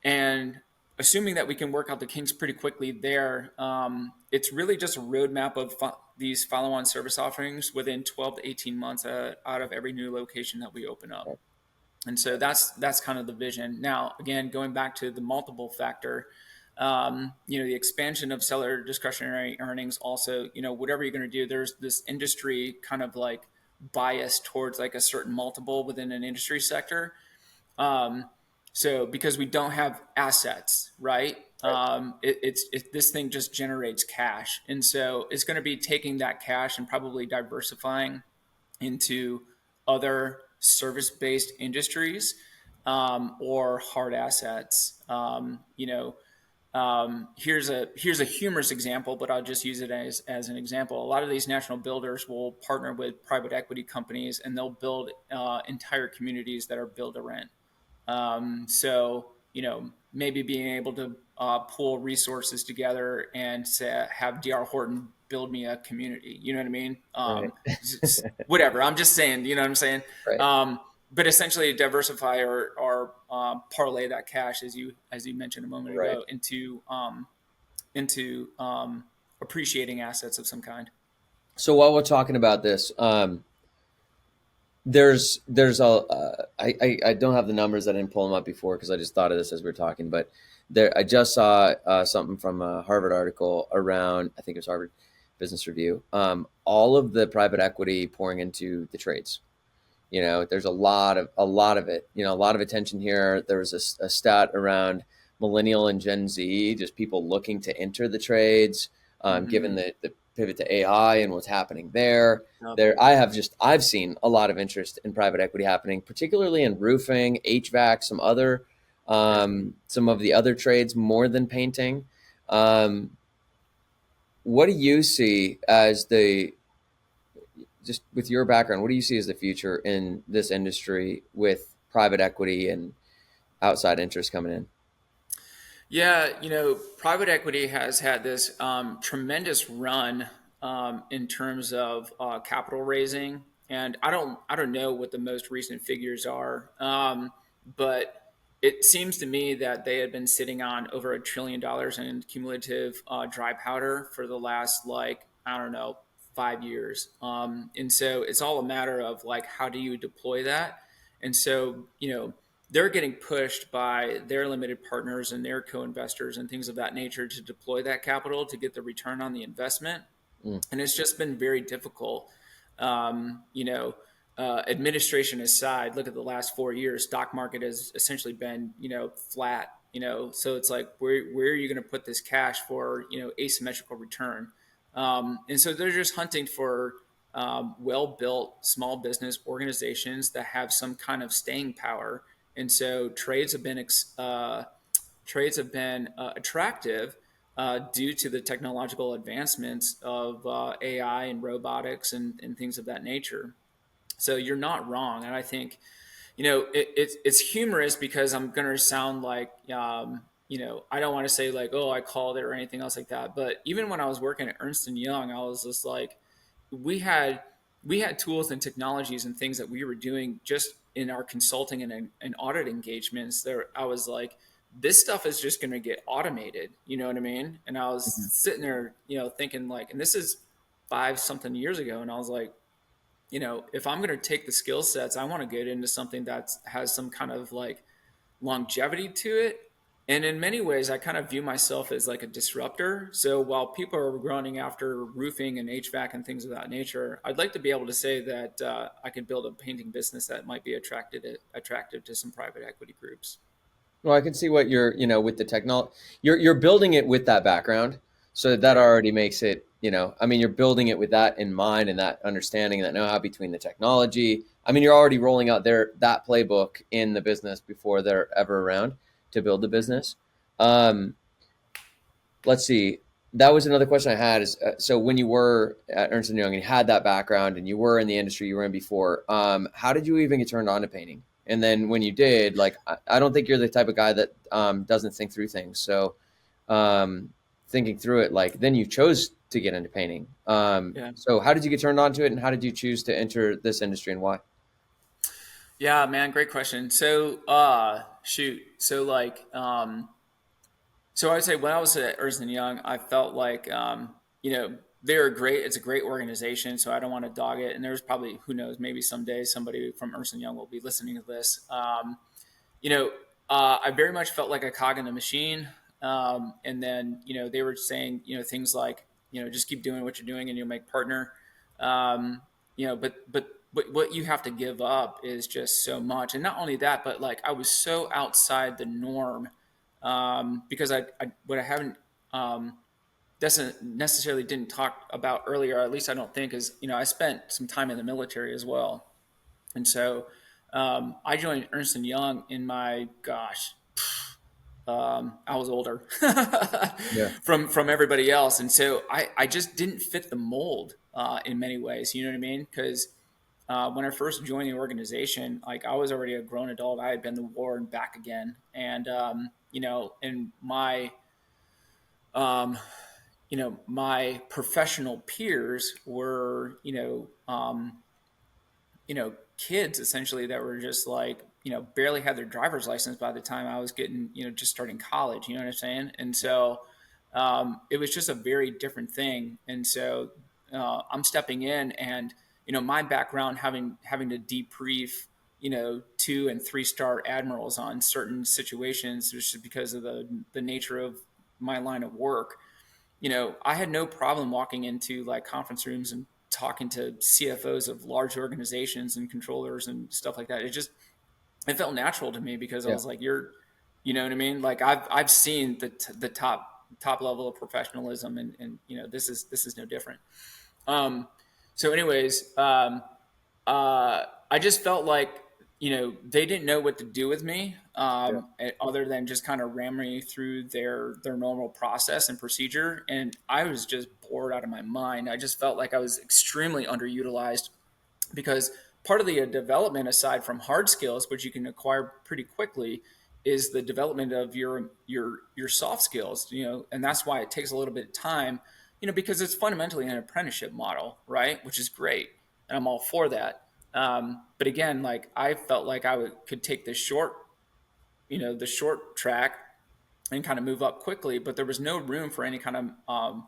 and assuming that we can work out the kinks pretty quickly there. It's really just a roadmap of these follow-on service offerings within 12 to 18 months out of every new location that we open up. And so that's kind of the vision. Now, again, going back to the multiple factor, the expansion of seller discretionary earnings. Also, whatever you're going to do, there's this industry kind of like bias towards like a certain multiple within an industry sector. Um, so because we don't have assets, right? Right. This thing just generates cash, and so it's going to be taking that cash and probably diversifying into other service-based industries or hard assets. Here's a humorous example, but I'll just use it as an example. A lot of these national builders will partner with private equity companies, and they'll build entire communities that are build to rent. So, maybe being able to pool resources together and say, have DR Horton build me a community. You know what I mean? Right. Whatever. I'm just saying. You know what I'm saying? Right. But essentially, diversify or parlay that cash, as you mentioned a moment Right. ago, into appreciating assets of some kind. So while we're talking about this, there's I don't have the numbers. I didn't pull them up before because I just thought of this as we were talking. But I just saw something from a Harvard article around, I think it was Harvard Business Review. All of the private equity pouring into the trades. There's a lot of it. A lot of attention here. There was a stat around millennial and Gen Z, just people looking to enter the trades, given Mm-hmm. the pivot to AI and what's happening there. Yep. I've seen a lot of interest in private equity happening, particularly in roofing, HVAC, Definitely. some of the other trades more than painting. Um, what do you see as just with your background, what do you see as the future in this industry with private equity and outside interest coming in? Yeah, private equity has had this tremendous run in terms of capital raising, and I don't know what the most recent figures are, but it seems to me that they had been sitting on over $1 trillion in cumulative dry powder for the last, like, I don't know, 5 years. And so it's all a matter of like, how do you deploy that? And so, they're getting pushed by their limited partners and their co-investors and things of that nature to deploy that capital to get the return on the investment. Mm. And it's just been very difficult. Administration aside, look at the last 4 years. Stock market has essentially been, flat. So it's like, where are you going to put this cash for, asymmetrical return? And so they're just hunting for well-built small business organizations that have some kind of staying power. And so trades have been attractive due to the technological advancements of AI and robotics and things of that nature. So you're not wrong, and I think it's humorous because I'm going to sound like I don't want to say like, oh, I called it or anything else like that. But even when I was working at Ernst and Young, I was just like, we had we had tools and technologies and things that we were doing just in our consulting and audit engagements. There, I was like, this stuff is just going to get automated. You know what I mean? And I was Mhm. sitting there, thinking like, and this is 5 something years ago, and I was like, if I'm going to take the skill sets, I want to get into something that has some kind of like longevity to it. And in many ways, I kind of view myself as like a disruptor. So while people are running after roofing and HVAC and things of that nature, I'd like to be able to say that I could build a painting business that might be attractive to some private equity groups. Well, I can see what with the technology, you're building it with that background, so that Right. already makes it, I mean, you're building it with that in mind and that understanding, that know-how between the technology. I mean, you're already rolling out that playbook in the business before they're ever around to build the business. Um, let's see. That was another question I had is, so when you were at Ernst and Young and you had that background and you were in the industry you were in before, how did you even get turned on to painting? And then when you did, like, I don't think you're the type of guy that doesn't think through things. So thinking through it, like, then you chose to get into painting. Yeah. So how did you get turned on to it, and how did you choose to enter this industry, and why? Yeah, man, great question. So, shoot. So, like, so I'd say when I was at Ernst and Young, I felt like, they're great. It's a great organization, so I don't want to dog it. And there's probably, who knows, maybe someday somebody from Ernst and Young will be listening to this. You know, I very much felt like a cog in the machine. And then, they were saying, things like, just keep doing what you're doing and you'll make partner. But what you have to give up is just so much. And not only that, but like I was so outside the norm because what I haven't doesn't necessarily didn't talk about earlier, at least I don't think, is I spent some time in the military as well, and so I joined Ernst and Young in my gosh, I was older Yeah. from everybody else, and so I just didn't fit the mold in many ways. You know what I mean? Because when I first joined the organization, like I was already a grown adult. I had been to war and back again, and and um, my professional peers were, kids essentially that were just like, barely had their driver's license by the time I was getting, just starting college. You know what I'm saying? And so it was just a very different thing. And so I'm stepping in, and my background having to debrief 2 and 3 star admirals on certain situations, just because of the nature of my line of work. I had no problem walking into like conference rooms and talking to CFOs of large organizations and controllers and stuff like that. It felt natural to me because I Yeah. was like, you know what I mean? Like I've seen the top level of professionalism, and this is no different. Um, so anyways, I just felt like they didn't know what to do with me, Yeah. other than just kind of ram me through their normal process and procedure, and I was just bored out of my mind. I just felt like I was extremely underutilized because part of the development, aside from hard skills, which you can acquire pretty quickly, is the development of your soft skills. And that's why it takes a little bit of time. Because it's fundamentally an apprenticeship model, right? Which is great, and I'm all for that. But again, like I felt like I could take this short the short track and kind of move up quickly, but there was no room for any kind of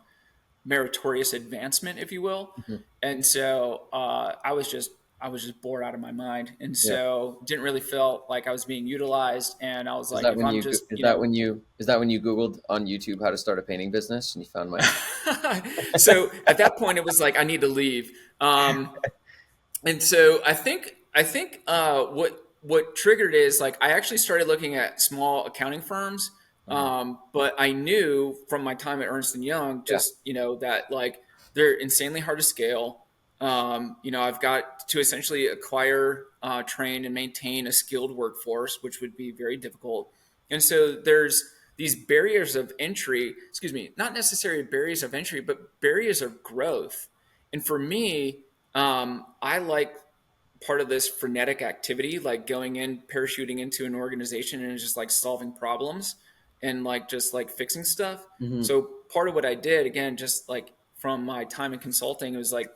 meritorious advancement, if you will. Mhm. And so I was just bored out of my mind, and Yeah. so didn't really feel like I was being utilized. And I was Is like, that if when I'm you just is that when you Googled on YouTube how to start a painting business and you found my so at that point it was like I need to leave. And so I think what triggered is like I actually started looking at small accounting firms, Mhm. but I knew from my time at Ernst and Young, Yeah. just that like they're insanely hard to scale. I've got to essentially acquire, train, and maintain a skilled workforce, which would be very difficult. And so there's these barriers of entry. Excuse me, not necessarily barriers of entry, but barriers of growth. And for me, I like part of this frenetic activity, like going in, parachuting into an organization and just like solving problems and like just like fixing stuff. Hmm. So part of what I did, again, just like from my time in consulting, it was like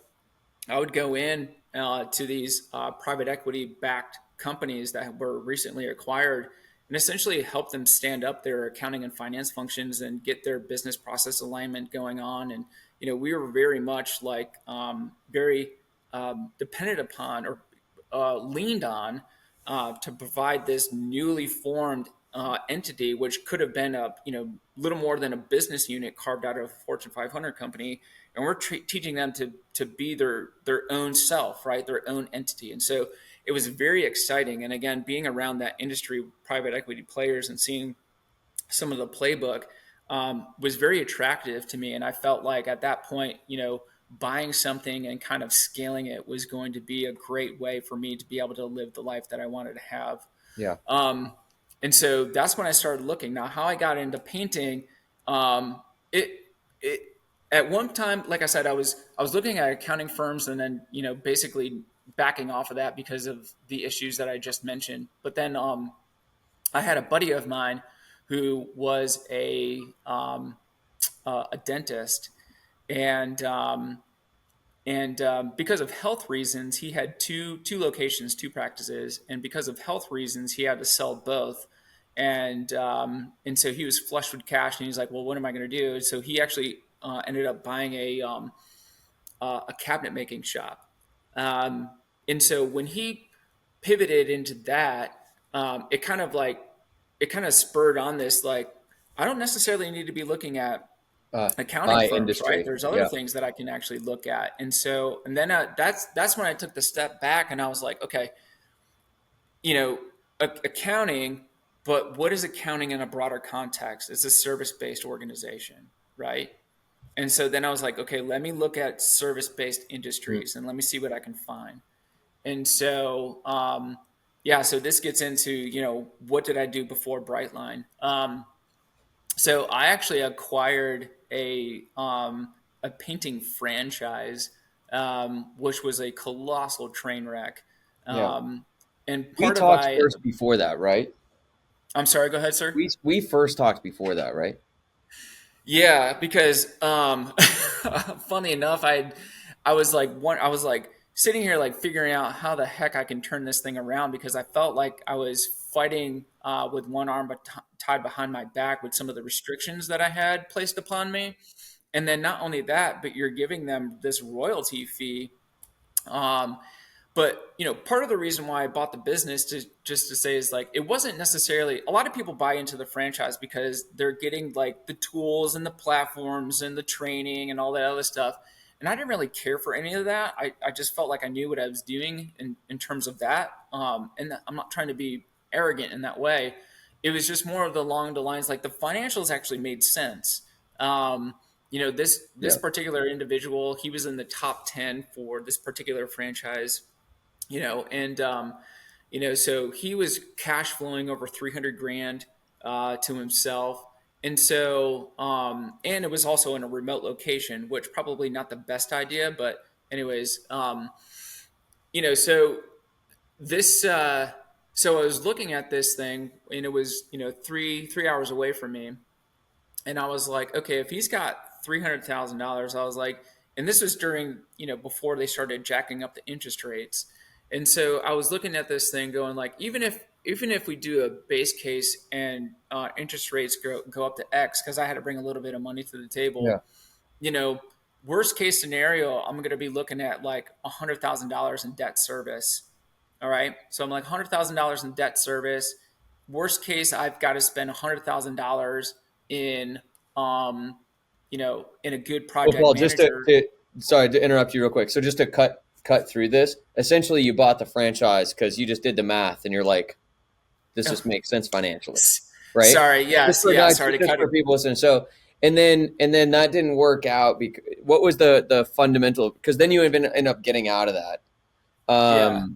I would go in to these private equity backed companies that were recently acquired and essentially help them stand up their accounting and finance functions and get their business process alignment going on. And, we were very much like very dependent upon or leaned on to provide this newly formed entity, which could have been a little more than a business unit carved out of a Fortune 500 company, and we're teaching them to be their own self, right, their own entity. And so it was very exciting. And again, being around that industry, private equity players, and seeing some of the playbook was very attractive to me. And I felt like at that point, buying something and kind of scaling it was going to be a great way for me to be able to live the life that I wanted to have. Yeah. Um, and so that's when I started looking. Now, how I got into painting, um, it it at one time, like I said, I was looking at accounting firms, and then basically backing off of that because of the issues that I just mentioned. But then I had a buddy of mine who was a dentist, and because of health reasons, he had two locations, two practices, and because of health reasons, he had to sell both. And so he was flush with cash, and he was like, "Well, what am I going to do?" So he actually ended up buying a cabinet making shop. Um, and so when he pivoted into that, it kind of spurred on this like I don't necessarily need to be looking at Uh, accounting by firms, right? industry. There's other Yeah. things that I can actually look at. And then that's when I took the step back and I was like, okay, you know, accounting, but what is accounting in a broader context? It's a service-based organization, right? And so then I was like, okay, let me look at service-based Mm. industries and let me see what I can find. And so, yeah, so this gets into, what did I do before Brightline? So I actually acquired a painting franchise, which was a colossal train wreck. Yeah. Um, and We part of talked first before that, right? I'm sorry, go ahead, sir. We first talked before that, right? Yeah, because funny enough, I was like sitting here like figuring out how the heck I can turn this thing around because I felt like I was fighting with one arm tied behind my back with some of the restrictions that I had placed upon me. And then not only that, but you're giving them this royalty fee. Um, but part of the reason why I bought the business to just to say is like it wasn't necessarily a lot of people buy into the franchise because they're getting like the tools and the platforms and the training and all that other stuff. And I didn't really care for any of that. I just felt like I knew what I was doing in terms of that. And I'm not trying to be arrogant in that way. It was just more of the along the lines like the financials actually made sense. This Yeah. particular individual, he was in the top 10 for this particular franchise, and so he was cash flowing over 300 grand to himself. And so and it was also in a remote location, which probably not the best idea, but anyways, so this so I was looking at this thing and it was three hours away from me, and I was like, okay, if he's got $300,000, I was like, and this was during, before they started jacking up the interest rates. And so I was looking at this thing going like, even if even if we do a base case and interest rates go up to X, because I had to bring a little bit of money to the Yeah. table, you know, worst case scenario, I'm going to be looking at like $100,000 in debt service. All right. So I'm like $100,000 in debt service. Worst case, I've got to spend $100,000 in, um, in a good Well, project Paul, just manager. sorry to interrupt you real quick. So just to cut through this, essentially you bought the franchise because you just did the math and you're like, this just makes sense financially, right? Sorry. Just Yes. for Yeah. not Sorry to just cut for it. people listening. So and then that didn't work out because what was the fundamental? Because then you end up getting out of that. Yeah.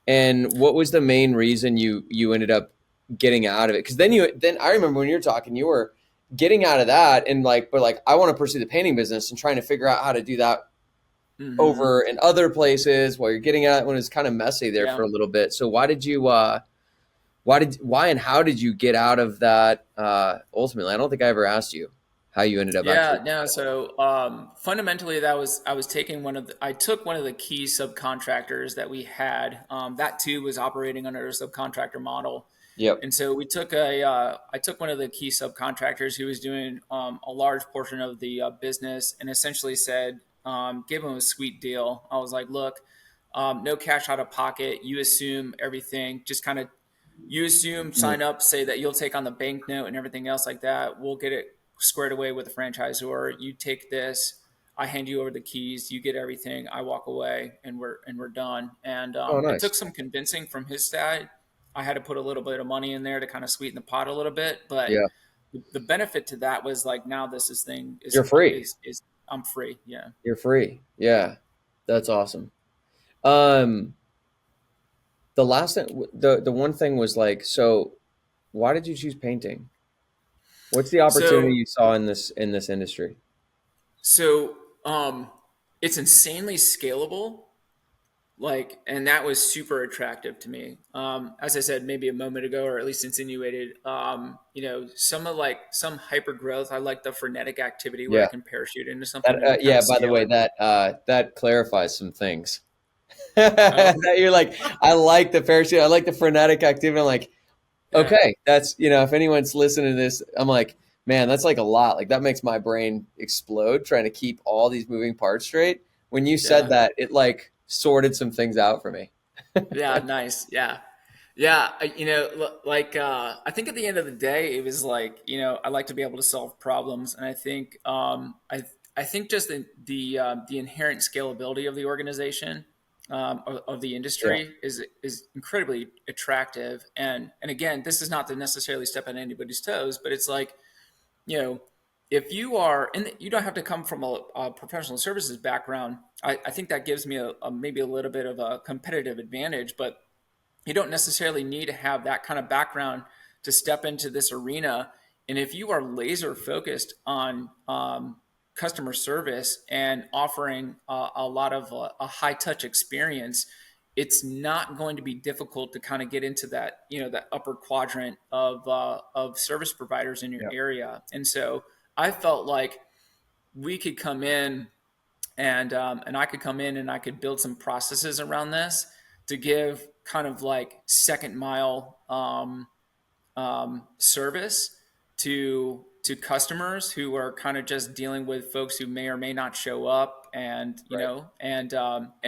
And what was the main reason you ended up getting out of it? Because then I remember when you were talking, you were getting out of that and but I want to pursue the painting business and trying to figure out how to do that Hmm. over in other places while you're getting out when it's kind of messy there Yeah. for a little bit. So why and how did you get out of that ultimately? I don't think I ever asked you how you ended up actually. Yeah, no. So fundamentally, I was taking I took one of the key subcontractors that we had. That too was operating under a subcontractor model, Yep. and so I took one of the key subcontractors who was doing a large portion of the business, and essentially said, gave him a sweet deal. I was like, look, no cash out of pocket. You assume everything. Just kind of you assume, Mm. sign up, say that you'll take on the bank note and everything else like that. We'll get it squared away with the franchisor. You take this, I hand you over the keys, you get everything, I walk away, and we're done. And Oh, it nice. took some convincing from his side. I had to put a little bit of money in there to kind of sweeten the pot a little bit, but Yeah. the benefit to that was like now this is thing You're free. is I'm free. Yeah. You're free. Yeah. That's awesome. Um, the last thing, the one thing was so why did you choose painting? What's the opportunity So you saw in this industry? so it's insanely scalable, like, and that was super attractive to me. As I said maybe a moment ago, or at least insinuated, some hyper growth. I like the frenetic activity where I Yeah. can parachute into That something and kind yeah, of by the scale way, it. that clarifies some things. Oh, You're like, I like the parachute, I like the frenetic activity. I'm like, yeah, okay, that's if anyone's listening to this, I'm like, man, that's like a lot. Like that makes my brain explode trying to keep all these moving parts straight. When you said yeah, that, it like sorted some things out for me. yeah, nice, yeah. Yeah, I think at the end of the day, it was like, I like to be able to solve problems, and I think I think just the inherent scalability of the organization, of the Yeah. industry is incredibly attractive. And again, this is not to necessarily step on anybody's toes, but it's like, you know, if you are, and you don't have to come from a professional services background. I think that gives me maybe a little bit of a competitive advantage, but you don't necessarily need to have that kind of background to step into this arena. And if you are laser focused on customer service and offering a lot of a high touch experience, it's not going to be difficult to kind of get into that, that upper quadrant of service providers in your Yeah. area. And so I felt like we could come in, and I could come in and I could build some processes around this to give kind of like second mile service to customers who are kind of just dealing with folks who may or may not show up, and Right. and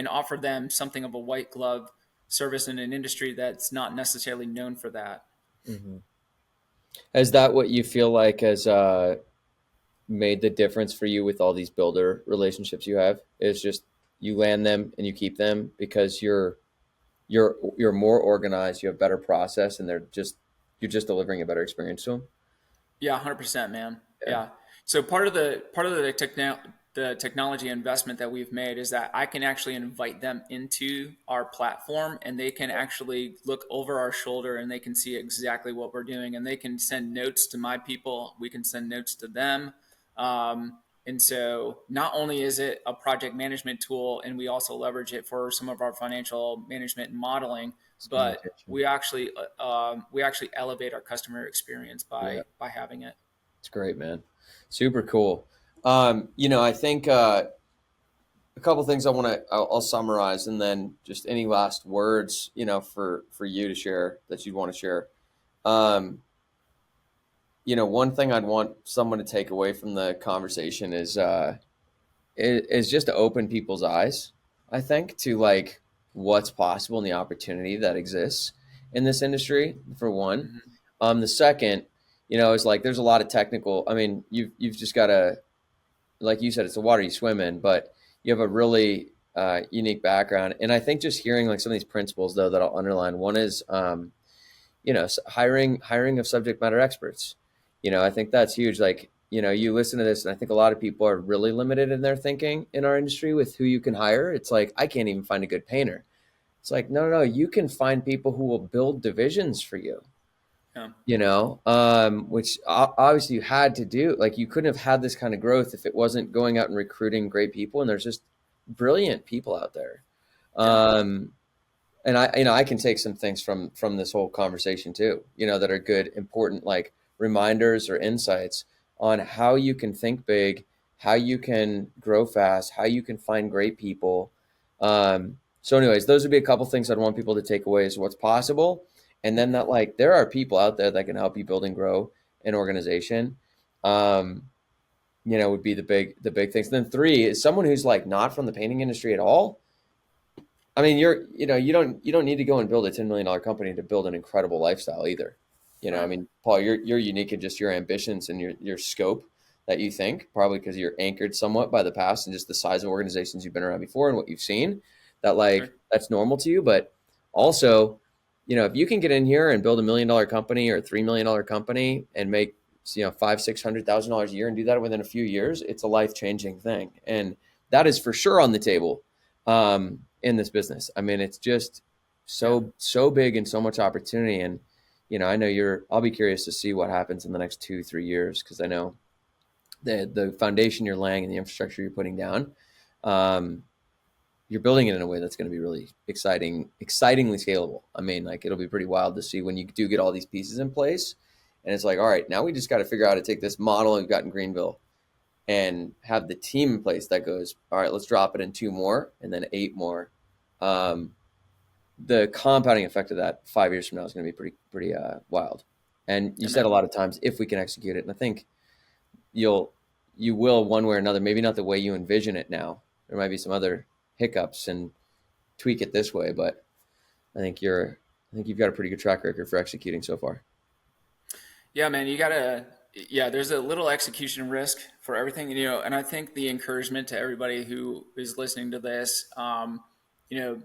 offer them something of a white glove service in an industry that's not necessarily known for that. Hmm. Is that what you feel like has made the difference for you with all these builder relationships you have? Is just you land them and you keep them because you're more organized, you have better process, and you're just delivering a better experience to them. Yeah, 100%, man. Yeah. Yeah. So part of the technology investment that we've made is that I can actually invite them into our platform, and they can actually look over our shoulder and they can see exactly what we're doing, and they can send notes to my people. We can send notes to them. And so not only is it a project management tool, and we also leverage it for some of our financial management and modeling, It's but communication. we actually elevate our customer experience Yeah. by having it. It's great, man. Super cool. I think a couple things I'll summarize, and then just any last words, for you to share that you'd want to share. Um, one thing I'd want someone to take away from the conversation is just to open people's eyes, I think, to like what's possible and the opportunity that exists in this industry, for one. Mm-hmm. The second, is like there's a lot of technical. I mean, you've just got to, like you said, it's the water you swim in, but you have a really unique background. And I think just hearing like some of these principles though that I'll underline. One is hiring of subject matter experts. I think that's huge. Like, you listen to this, and I think a lot of people are really limited in their thinking in our industry with who you can hire. It's like, I can't even find a good painter. It's like, no, no, no, you can find people who will build divisions for you. Yeah. Which obviously you had to do. Like, you couldn't have had this kind of growth if it wasn't going out and recruiting great people. And there's just brilliant people out there. Yeah. Um, and I can take some things from this whole conversation too, that are good, important, like reminders or insights on how you can think big, how you can grow fast, how you can find great people. So anyways, those would be a couple things I'd want people to take away, is what's possible. And then that, like, there are people out there that can help you build and grow an organization. Um, would be the big things. And then three is someone who's like not from the painting industry at all. I mean, you don't need to go and build a $10 million company to build an incredible lifestyle either. I Right. mean, Paul, you're unique in just your ambitions and your scope that you think, probably because you're anchored somewhat by the past and just the size of organizations you've been around before and what you've seen, that Sure. like that's normal to you. But also, if you can get in here and build $1 million company or $3 million company and make, $500,000-600,000 a year and do that within a few years, it's a life-changing thing. And that is for sure on the table. In this business. I mean, it's just Yeah. so big and so much opportunity. And I know I'll be curious to see what happens in the next 2-3 years, because I know the foundation you're laying and the infrastructure you're putting down, um, you're building it in a way that's going to be really excitingly scalable. I mean, like, it'll be pretty wild to see when you do get all these pieces in place, and it's like, all right, now we just got to figure out how to take this model we've got in Greenville and have the team in place that goes, all right, let's drop it in 2 more and then 8 more. Um, the compounding effect of that 5 years from now is going to be pretty wild. And you said a Amen. lot of times, if we can execute it, and I think you'll you will, one way or another, maybe not the way you envision it now. There might be some other hiccups and tweak it this way, but I think you've got a pretty good track record for executing so far. Yeah, man, you gotta. Yeah, there's a little execution risk for everything, and I think the encouragement to everybody who is listening to this, you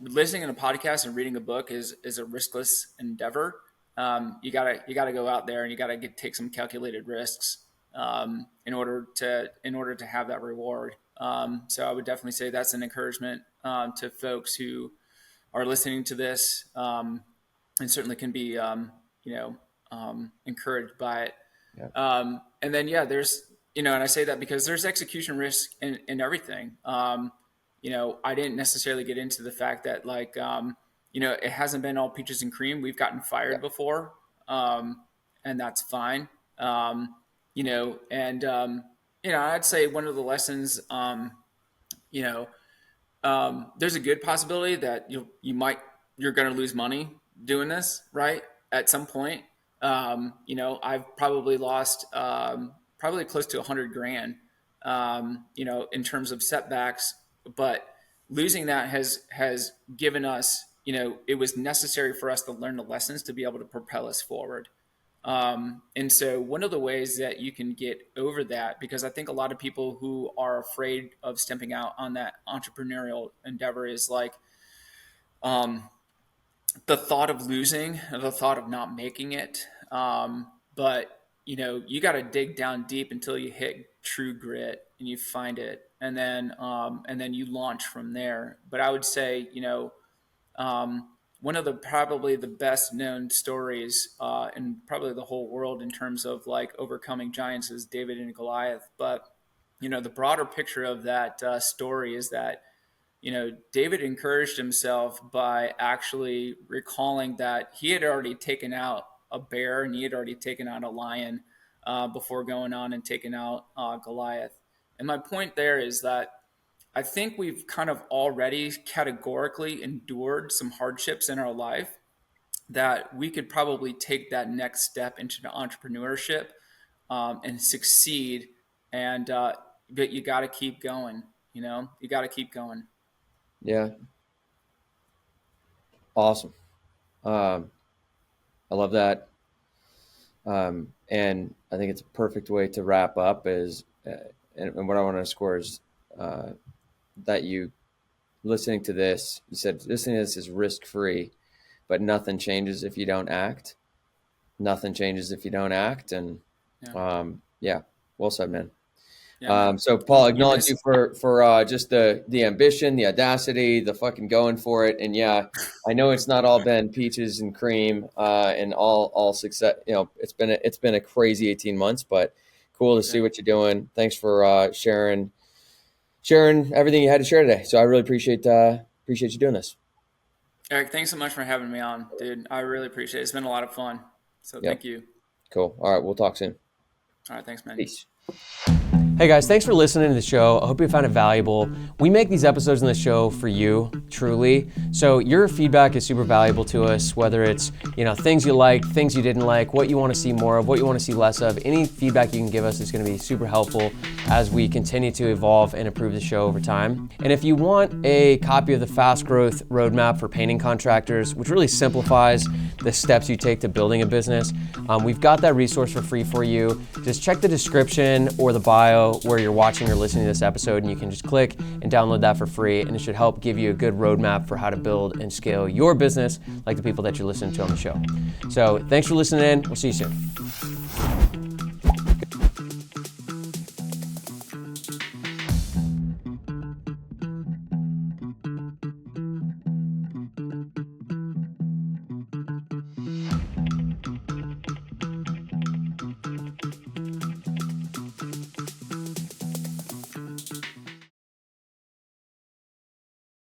listening in a podcast and reading a book is a riskless endeavor. You gotta go out there and you gotta take some calculated risks in order to have that reward. So I would definitely say that's an encouragement to folks who are listening to this, and certainly can be encouraged by it. Yeah. And then yeah, there's and I say that because there's execution risk in everything. I didn't necessarily get into the fact that like it hasn't been all peaches and cream. We've gotten Yeah. fired before, and that's fine. And I'd say one of the lessons, you know, there's a good possibility that you're going to lose money doing this, right? At some point, I've probably lost probably close to 100 grand, in terms of setbacks. But losing that has given us, it was necessary for us to learn the lessons to be able to propel us forward. And so one of the ways that you can get over that, because I think a lot of people who are afraid of stepping out on that entrepreneurial endeavor is like um, the thought of losing, the thought of not making it. But you got to dig down deep until you hit true grit and you find it, and then you launch from there. But I would say, one of the probably the best known stories in probably the whole world in terms of like overcoming giants is David and Goliath. But the broader picture of that story is that David encouraged himself by actually recalling that he had already taken out a bear and he had already taken out a lion before going on and taking out Goliath. And my point there is that I think we've kind of already categorically endured some hardships in our life that we could probably take that next step into the entrepreneurship and succeed. And but you got to keep going. You got to keep going. Yeah. Awesome. I love that. And I think it's a perfect way to wrap up is, and what I want to underscore is that you listening to this, you said listening to this is risk-free, but nothing changes if you don't act. Nothing changes if you don't act. And yeah, well said, man. Yeah. So Paul, acknowledge you for just the ambition, the audacity, the fucking going for it. And yeah, I know it's not all been peaches and cream and all success. It's been a crazy 18 months, but cool to see what you're doing. Thanks for sharing everything you had to share today. So I really appreciate you doing this. Eric, thanks so much for having me on, dude. I really appreciate it. It's been a lot of fun. So Thank you. Cool. All right. We'll talk soon. All right. Thanks, man. Peace. Hey guys, thanks for listening to the show. I hope you found it valuable. We make these episodes in the show for you, truly. So your feedback is super valuable to us, whether it's, things you liked, things you didn't like, what you want to see more of, what you want to see less of. Any feedback you can give us is going to be super helpful as we continue to evolve and improve the show over time. And if you want a copy of the Fast Growth Roadmap for Painting Contractors, which really simplifies the steps you take to building a business, we've got that resource for free for you. Just check the description or the bio where you're watching or listening to this episode, and you can just click and download that for free, and it should help give you a good roadmap for how to build and scale your business like the people that you're listening to on the show. So thanks for listening in. We'll see you soon.